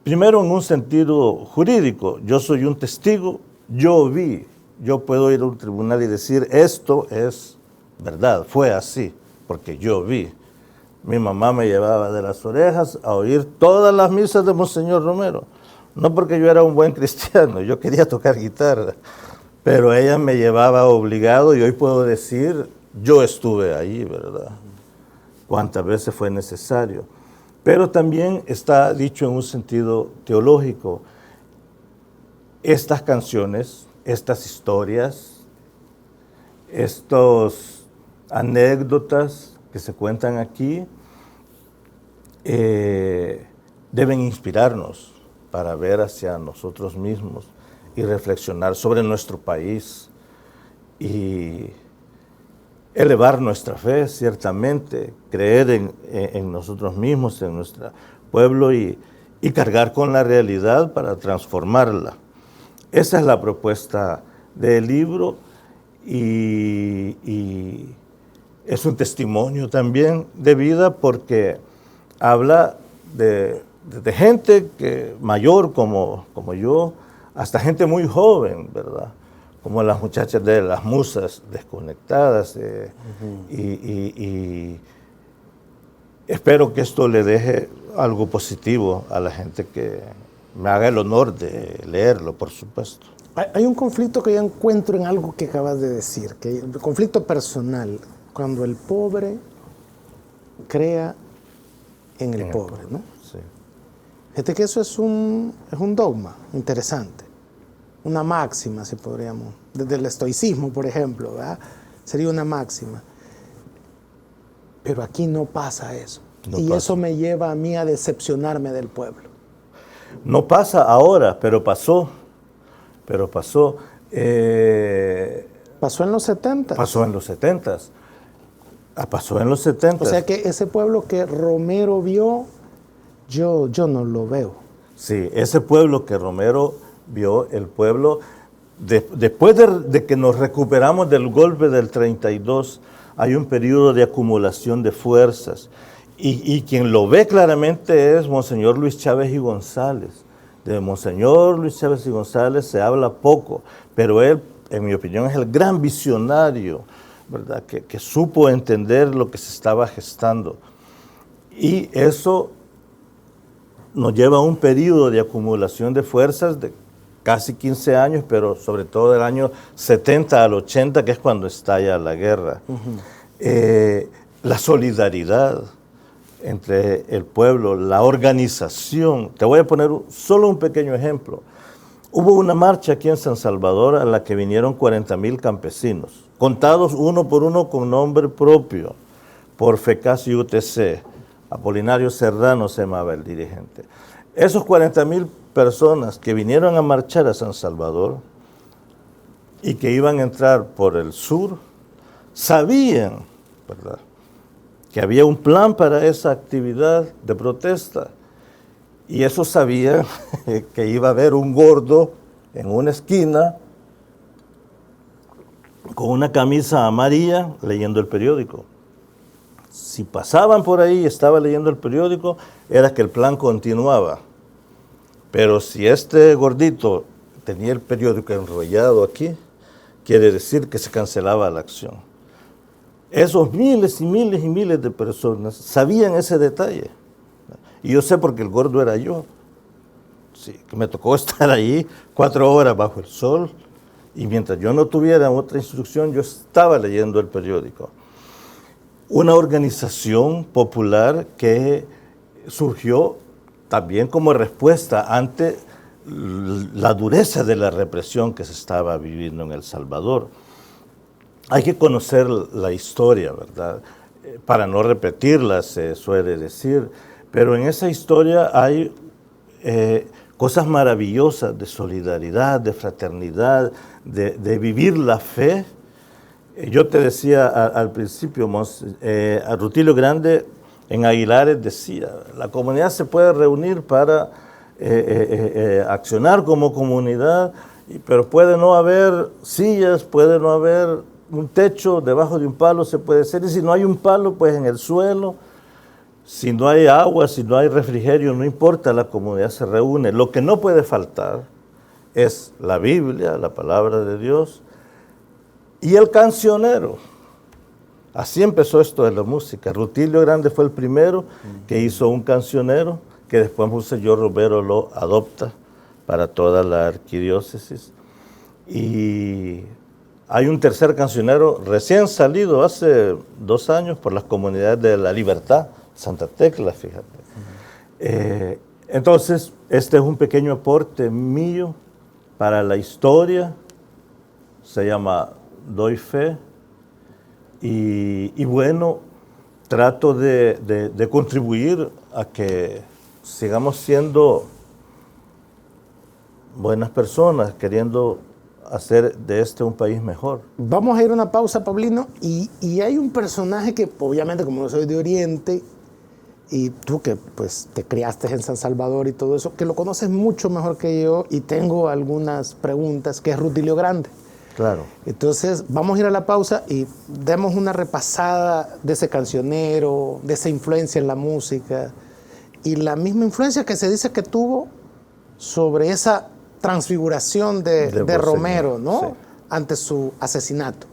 primero en un sentido jurídico. Yo soy un testigo, yo vi, yo puedo ir a un tribunal y decir esto es verdad, fue así, porque yo vi. Mi mamá me llevaba de las orejas a oír todas las misas de Monseñor Romero. No porque yo era un buen cristiano, yo quería tocar guitarra, pero ella me llevaba obligado y hoy puedo decir, yo estuve ahí, ¿verdad? Cuántas veces fue necesario. Pero también está dicho en un sentido teológico. Estas canciones, estas historias, estas anécdotas que se cuentan aquí, deben inspirarnos para ver hacia nosotros mismos y reflexionar sobre nuestro país y elevar nuestra fe, ciertamente, creer en nosotros mismos, en nuestro pueblo y cargar con la realidad para transformarla. Esa es la propuesta del libro y es un testimonio también de vida porque habla de gente mayor como yo, hasta gente muy joven, ¿verdad? Como las muchachas de las musas desconectadas. Y espero que esto le deje algo positivo a la gente que me haga el honor de leerlo, por supuesto. Hay un conflicto que yo encuentro en algo que acabas de decir, que el conflicto personal, cuando el pobre crea en el pobre, ¿no? Sí. Fíjate que eso es un dogma interesante. Una máxima, si podríamos, desde el estoicismo, por ejemplo, ¿verdad? Sería una máxima. Pero aquí no pasa eso. Eso me lleva a mí a decepcionarme del pueblo. No pasa ahora, pero pasó. Pasó en los 70. Pasó en los 70. Pasó en los 70. O sea que ese pueblo que Romero vio, yo no lo veo. Sí, ese pueblo que Romero vio, el pueblo, después de que nos recuperamos del golpe del 32, hay un periodo de acumulación de fuerzas. Y quien lo ve claramente es Monseñor Luis Chávez y González. De Monseñor Luis Chávez y González se habla poco, pero él, en mi opinión, es el gran visionario, ¿verdad? Que supo entender lo que se estaba gestando. Y eso nos lleva a un periodo de acumulación de fuerzas de casi 15 años, pero sobre todo del año 70 al 80, que es cuando estalla la guerra. La solidaridad entre el pueblo, la organización. Te voy a poner solo un pequeño ejemplo. Hubo una marcha aquí en San Salvador a la que vinieron 40,000 campesinos, contados uno por uno con nombre propio, por FECAS y UTC. Apolinario Serrano se llamaba el dirigente. Esos 40,000 personas que vinieron a marchar a San Salvador y que iban a entrar por el sur, sabían, ¿verdad?, que había un plan para esa actividad de protesta. Y eso sabían que iba a haber un gordo en una esquina con una camisa amarilla leyendo el periódico. Si pasaban por ahí y estaba leyendo el periódico, era que el plan continuaba. Pero si este gordito tenía el periódico enrollado aquí, quiere decir que se cancelaba la acción. Esos miles y miles y miles de personas sabían ese detalle. Y yo sé porque el gordo era yo. Sí, que me tocó estar ahí 4 horas bajo el sol, y mientras yo no tuviera otra instrucción, yo estaba leyendo el periódico. Una organización popular que surgió también como respuesta ante la dureza de la represión que se estaba viviendo en El Salvador. Hay que conocer la historia, ¿verdad? Para no repetirla, se suele decir, pero en esa historia hay cosas maravillosas de solidaridad, de fraternidad, de vivir la fe. Yo te decía al principio, a Rutilio Grande en Aguilares decía, la comunidad se puede reunir para accionar como comunidad, pero puede no haber sillas, puede no haber un techo, debajo de un palo se puede hacer, y si no hay un palo, pues en el suelo. Si no hay agua, si no hay refrigerio, no importa, la comunidad se reúne. Lo que no puede faltar es la Biblia, la palabra de Dios, y el cancionero. Así empezó esto de la música. Rutilio Grande fue el primero que hizo un cancionero, que después Monseñor Romero lo adopta para toda la arquidiócesis. Y hay un tercer cancionero recién salido hace 2 años por las comunidades de La Libertad, Santa Tecla, fíjate. Entonces, este es un pequeño aporte mío para la historia. Se llama Doy Fe. Y bueno, trato de contribuir a que sigamos siendo buenas personas, queriendo hacer de este un país mejor. Vamos a ir a una pausa, Paulino, y hay un personaje que, obviamente, como no soy de Oriente, y tú que pues te criaste en San Salvador y todo eso, que lo conoces mucho mejor que yo, y tengo algunas preguntas, que es Rutilio Grande. Claro. Entonces, vamos a ir a la pausa y demos una repasada de ese cancionero, de esa influencia en la música, y la misma influencia que se dice que tuvo sobre esa transfiguración de Romero, ¿no? Sí. Ante su asesinato.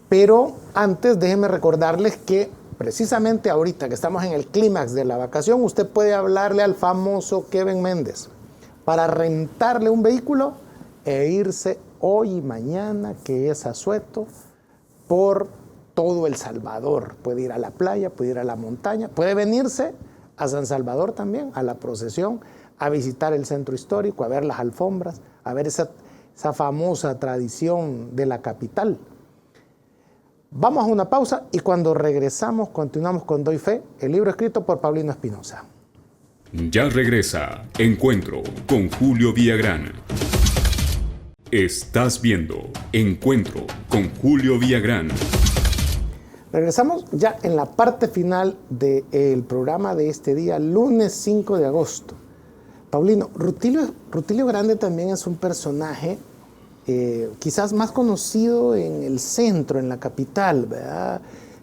Pero antes, déjenme recordarles que precisamente ahorita que estamos en el clímax de la vacación, usted puede hablarle al famoso Kevin Méndez para rentarle un vehículo e irse hoy y mañana, que es asueto, por todo El Salvador. Puede ir a la playa, puede ir a la montaña, puede venirse a San Salvador también, a la procesión, a visitar el centro histórico, a ver las alfombras, a ver esa famosa tradición de la capital. Vamos a una pausa y cuando regresamos continuamos con Doy Fe, el libro escrito por Paulino Espinosa. Ya regresa Encuentro con Julio Villagrán. Estás viendo Encuentro con Julio Villagrán. Regresamos ya en la parte final del programa de este día, lunes 5 de agosto. Paulino, Rutilio Grande también es un personaje quizás más conocido en el centro, en la capital, ¿verdad?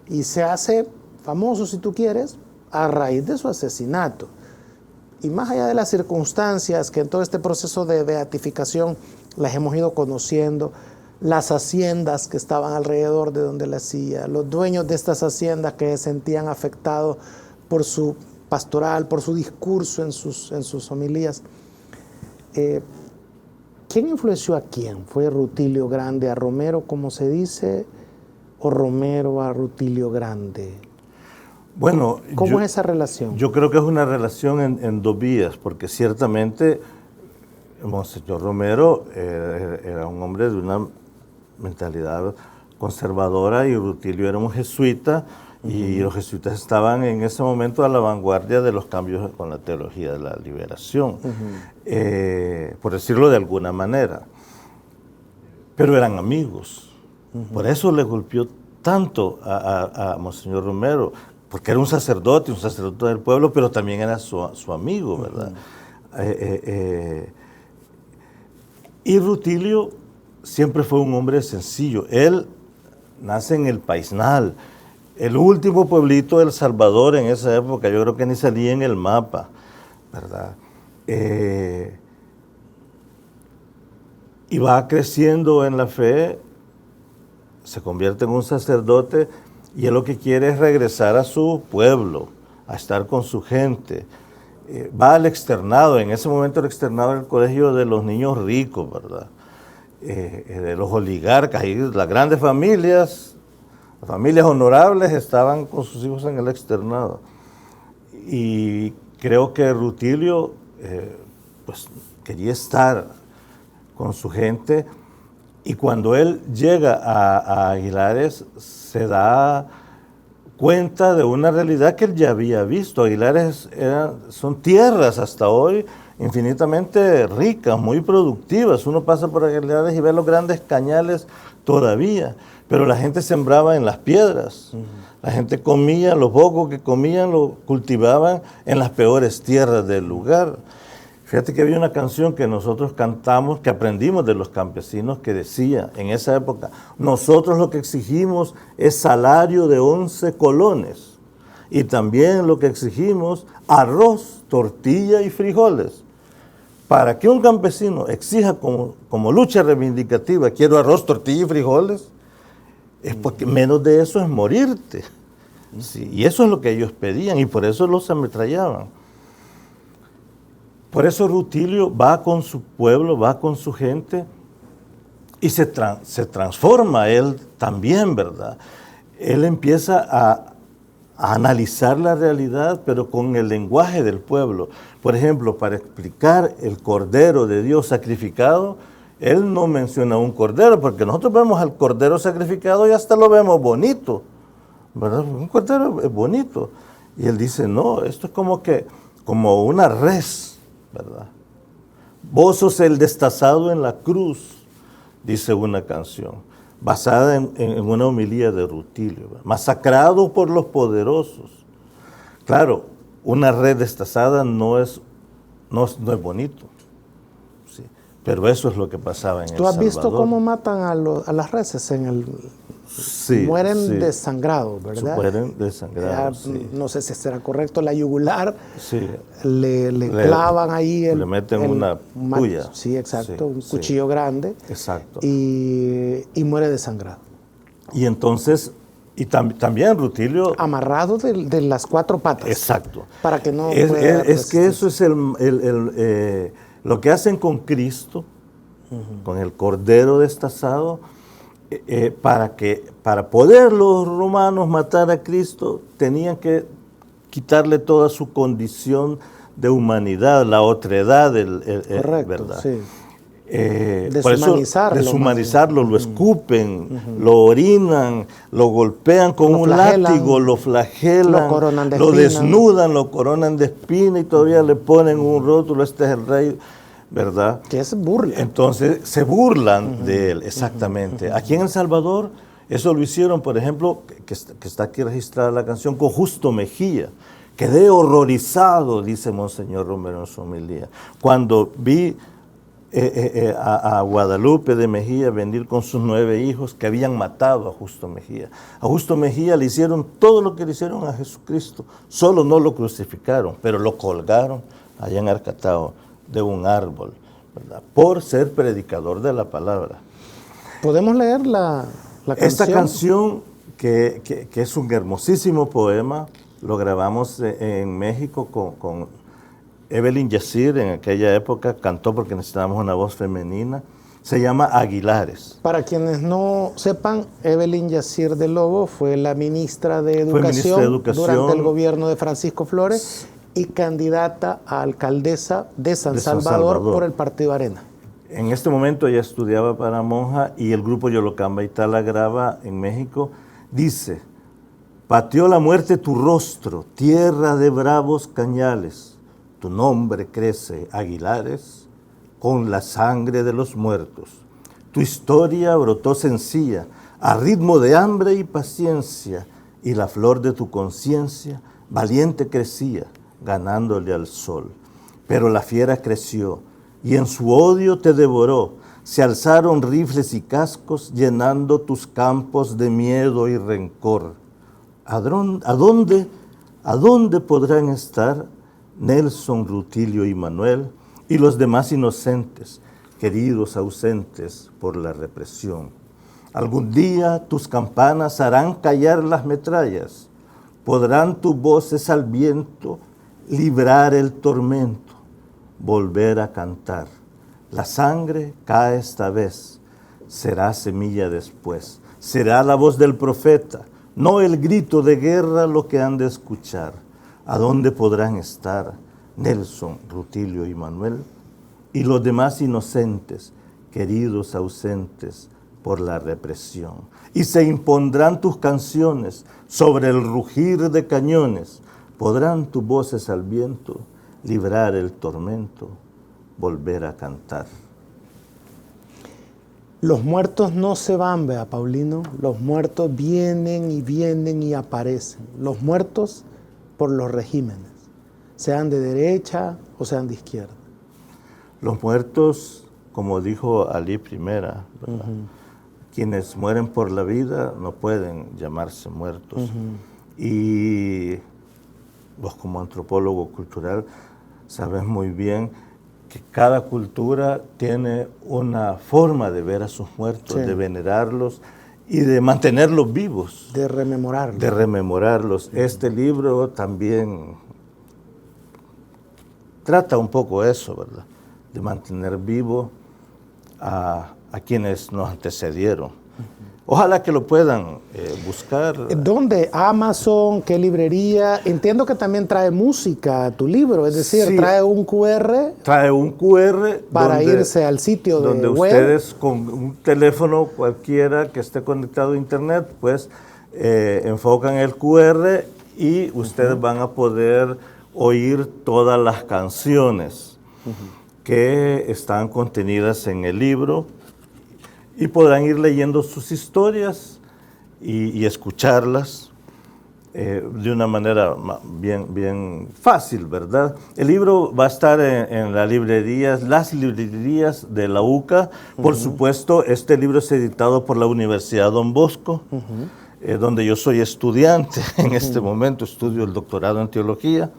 Y se hace famoso, si tú quieres, a raíz de su asesinato. Y más allá de las circunstancias que en todo este proceso de beatificación las hemos ido conociendo, las haciendas que estaban alrededor de donde la hacía, los dueños de estas haciendas que se sentían afectados por su pastoral, por su discurso en sus homilías. ¿Quién influenció a quién? ¿Fue Rutilio Grande a Romero, como se dice, o Romero a Rutilio Grande? Bueno, ¿Cómo es esa relación? Yo creo que es una relación en dos vías, porque ciertamente Monseñor Romero era un hombre de una mentalidad conservadora y Rutilio era un jesuita, y los jesuitas estaban en ese momento a la vanguardia de los cambios con la teología de la liberación, por decirlo de alguna manera. Pero eran amigos. Por eso le golpeó tanto a Monseñor Romero, porque era un sacerdote del pueblo, pero también era su amigo, ¿verdad? Y Rutilio siempre fue un hombre sencillo. Él nace en el Paisnal, el último pueblito de El Salvador en esa época. Yo creo que ni salía en el mapa, ¿verdad? Y va creciendo en la fe, se convierte en un sacerdote, y él lo que quiere es regresar a su pueblo, a estar con su gente. Va al externado. En ese momento el externado era el colegio de los niños ricos, ¿verdad? De los oligarcas, y las grandes familias, las familias honorables estaban con sus hijos en el externado. Y creo que Rutilio pues quería estar con su gente, y cuando él llega a Aguilares se da cuenta de una realidad que él ya había visto. Aguilares son tierras hasta hoy infinitamente ricas, muy productivas. Uno pasa por Aguilares y ve los grandes cañales todavía, pero la gente sembraba en las piedras. La gente comía, lo poco que comían lo cultivaban en las peores tierras del lugar. Fíjate que había una canción que nosotros cantamos, que aprendimos de los campesinos, que decía en esa época: nosotros lo que exigimos es salario de 11 colones, y también lo que exigimos arroz, tortilla y frijoles. Para que un campesino exija como lucha reivindicativa, quiero arroz, tortilla y frijoles, es porque menos de eso es morirte. Sí, y eso es lo que ellos pedían, y por eso los ametrallaban. Por eso Rutilio va con su pueblo, va con su gente, y se transforma él también, ¿verdad? Él empieza a analizar la realidad, pero con el lenguaje del pueblo. Por ejemplo, para explicar el Cordero de Dios sacrificado, él no menciona un cordero, porque nosotros vemos al cordero sacrificado y hasta lo vemos bonito, ¿verdad? Un cordero es bonito. Y él dice, no, esto es como una res, ¿verdad? Vos sos el destazado en la cruz, dice una canción, basada en una homilía de Rutilio, ¿verdad? Masacrado por los poderosos. Claro, una res destazada no es bonito, ¿sí? Pero eso es lo que pasaba en El Salvador. ¿Tú has visto cómo matan a las reses en el... Sí, mueren desangrados, ¿verdad? Mueren desangrados, sí. No sé si será correcto, la yugular, sí. le clavan ahí le meten una puya. Sí, exacto, Sí, un cuchillo grande. Exacto. Y muere desangrado. Y entonces, también Rutilio... Amarrado de las 4 patas. Exacto. Para que no pueda es que eso es lo que hacen con Cristo, con el Cordero destazado. Para poder los romanos matar a Cristo, tenían que quitarle toda su condición de humanidad, la otredad, correcto, ¿verdad? Sí. Deshumanizarlo, lo escupen, lo orinan, lo golpean con un látigo, lo flagelan, lo desnudan, lo coronan de espina y todavía le ponen un rótulo, este es el rey, ¿verdad? Que es burla. Entonces se burlan de él, exactamente. Aquí en El Salvador, eso lo hicieron, por ejemplo, que está aquí registrada la canción, con Justo Mejía, Quedé horrorizado, dice Monseñor Romero en su homilía, cuando vi a Guadalupe de Mejía venir con sus 9 hijos que habían matado a Justo Mejía. A Justo Mejía le hicieron todo lo que le hicieron a Jesucristo, solo no lo crucificaron, pero lo colgaron allá en Arcatao de un árbol, ¿verdad? Por ser predicador de la palabra. ¿Podemos leer la canción? Esta canción, que es un hermosísimo poema, lo grabamos en México con Evelyn Yacir. En aquella época cantó porque necesitábamos una voz femenina. Se llama Aguilares. Para quienes no sepan, Evelyn Yacir de Lobo fue la ministra de Educación durante el gobierno de Francisco Flores y candidata a alcaldesa de San Salvador por el Partido Arena. En este momento ella estudiaba para monja y el grupo Yolocamba y Talagrava en México dice: pateó la muerte tu rostro, tierra de bravos cañales, tu nombre crece, Aguilares, con la sangre de los muertos. Tu historia brotó sencilla, a ritmo de hambre y paciencia, y la flor de tu conciencia valiente crecía, ganándole al sol. Pero la fiera creció, y en su odio te devoró. Se alzaron rifles y cascos, llenando tus campos de miedo y rencor. ¿A dónde podrán estar Nelson, Rutilio y Manuel y los demás inocentes, queridos ausentes por la represión? Algún día tus campanas harán callar las metrallas, podrán tus voces al viento librar el tormento, volver a cantar. La sangre cae esta vez, será semilla después, será la voz del profeta, no el grito de guerra lo que han de escuchar. ¿A dónde podrán estar Nelson, Rutilio y Manuel y los demás inocentes, queridos ausentes por la represión? Y se impondrán tus canciones sobre el rugir de cañones, podrán tus voces al viento librar el tormento, volver a cantar. Los muertos no se van, vea Paulino, los muertos vienen y aparecen. Los muertos por los regímenes, sean de derecha o sean de izquierda. Los muertos, como dijo Ali Primera, quienes mueren por la vida no pueden llamarse muertos. Y vos como antropólogo cultural sabes muy bien que cada cultura tiene una forma de ver a sus muertos, de venerarlos y de mantenerlos vivos. De rememorarlos. De rememorarlos. Este libro también trata un poco eso, ¿verdad? De mantener vivo a quienes nos antecedieron. Ojalá que lo puedan buscar. ¿Dónde? ¿Amazon? ¿Qué librería? Entiendo que también trae música tu libro, es decir, sí, trae un QR. Trae un QR para irse al sitio de donde web. Ustedes con un teléfono cualquiera que esté conectado a internet, pues enfocan el QR y ustedes van a poder oír todas las canciones que están contenidas en el libro. Y podrán ir leyendo sus historias y escucharlas de una manera bien fácil, ¿verdad? El libro va a estar en las librerías de la UCA. Por supuesto, este libro es editado por la Universidad Don Bosco, donde yo soy estudiante en este momento, estudio el doctorado en teología.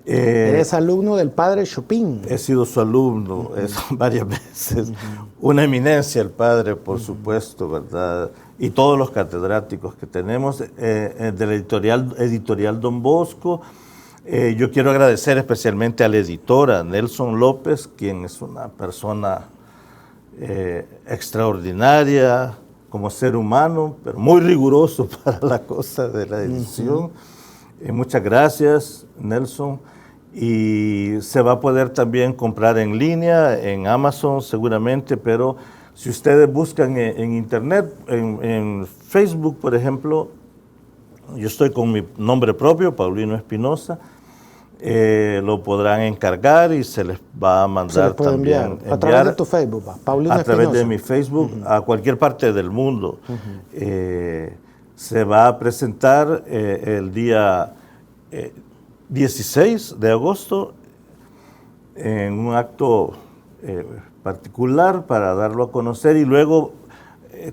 Eres alumno del padre Chopin. He sido su alumno varias veces. Una eminencia el padre, por supuesto, ¿verdad? Y todos los catedráticos que tenemos de la editorial Don Bosco. Yo quiero agradecer especialmente al editor, a Nelson López, quien es una persona extraordinaria como ser humano, pero muy riguroso para la cosa de la edición. Muchas gracias, Nelson. Y se va a poder también comprar en línea, en Amazon seguramente, pero si ustedes buscan en internet, en Facebook, por ejemplo, yo estoy con mi nombre propio, Paulino Espinosa, lo podrán encargar y se les va a mandar también. A través de tu Facebook, Paulino Espinosa. A través de mi Facebook, a cualquier parte del mundo. Se va a presentar el día 16 de agosto en un acto particular para darlo a conocer y luego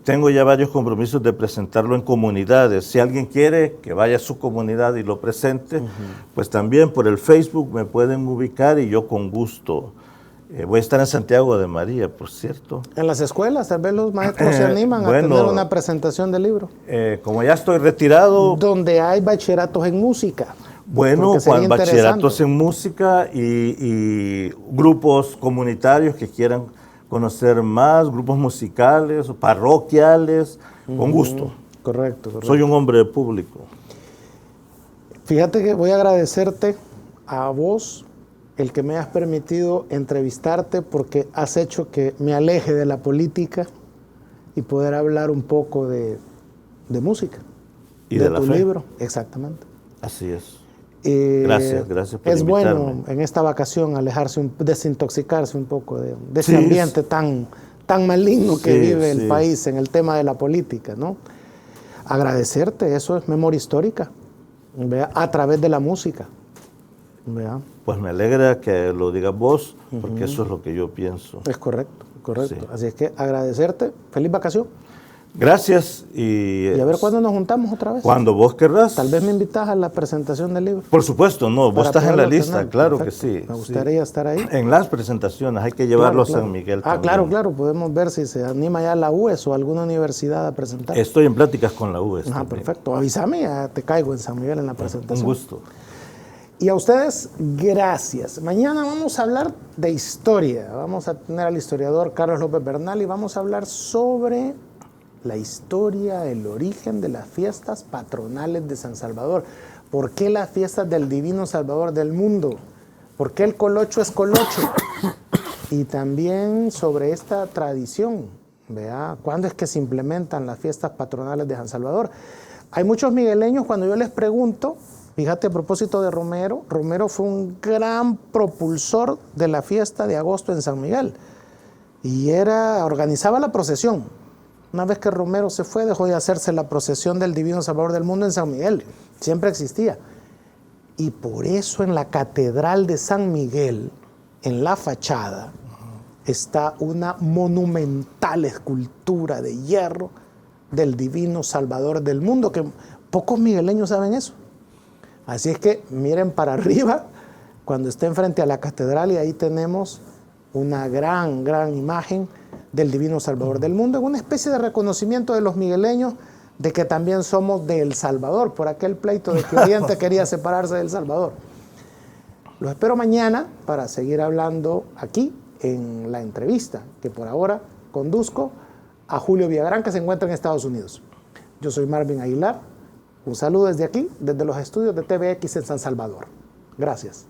tengo ya varios compromisos de presentarlo en comunidades. Si alguien quiere que vaya a su comunidad y lo presente, pues también por el Facebook me pueden ubicar y yo con gusto. Voy a estar en Santiago de María, por cierto. En las escuelas, tal vez los maestros se animan a tener una presentación del libro. Como ya estoy retirado... Donde hay bachilleratos en música. Bueno, bachilleratos en música y grupos comunitarios que quieran conocer más, grupos musicales, parroquiales, con gusto. Correcto. Soy un hombre público. Fíjate que voy a agradecerte a vos el que me hayas permitido entrevistarte porque has hecho que me aleje de la política y poder hablar un poco de música. Y de tu fe. Libro. Exactamente. Así es. Gracias por es invitarme. bueno en esta vacación alejarse, desintoxicarse un poco de ese ambiente tan maligno que vive el país en el tema de la política, ¿no? Agradecerte, eso es memoria histórica, ¿vea? A través de la música, ¿vea? Pues me alegra que lo digas vos, porque eso es lo que yo pienso. Es correcto. Sí. Así es que agradecerte, feliz vacación. Gracias y a ver cuándo nos juntamos otra vez. Cuando vos querrás. Tal vez me invitas a la presentación del libro. Por supuesto, no, vos estás en la lista, tener. claro. Perfecto. Que sí. Me gustaría estar ahí. En las presentaciones, hay que llevarlo Claro. a San Miguel también. Claro, podemos ver si se anima ya la UES o alguna universidad a presentar. Estoy en pláticas con la UES. Perfecto, avísame, ya te caigo en San Miguel en la presentación. Un gusto. Y a ustedes, gracias. Mañana vamos a hablar de historia. Vamos a tener al historiador Carlos López Bernal y vamos a hablar sobre la historia, el origen de las fiestas patronales de San Salvador. ¿Por qué las fiestas del Divino Salvador del mundo? ¿Por qué el colocho es colocho? Y también sobre esta tradición, ¿vea? ¿Cuándo es que se implementan las fiestas patronales de San Salvador? Hay muchos migueleños, cuando yo les pregunto, fíjate a propósito de Romero, Romero fue un gran propulsor de la fiesta de agosto en San Miguel. Y organizaba la procesión. Una vez que Romero se fue, dejó de hacerse la procesión del Divino Salvador del Mundo en San Miguel. Siempre existía. Y por eso en la Catedral de San Miguel, en la fachada, está una monumental escultura de hierro del Divino Salvador del Mundo, que pocos migueleños saben eso. Así es que miren para arriba cuando estén frente a la catedral y ahí tenemos una gran imagen del Divino Salvador del Mundo, en una especie de reconocimiento de los migueleños de que también somos de El Salvador, por aquel pleito de que Oriente quería separarse de El Salvador. Los espero mañana para seguir hablando aquí en la entrevista, que por ahora conduzco a Julio Villagrán, que se encuentra en Estados Unidos. Yo soy Marvin Aguilar. Un saludo desde aquí, desde los estudios de TVX en San Salvador. Gracias.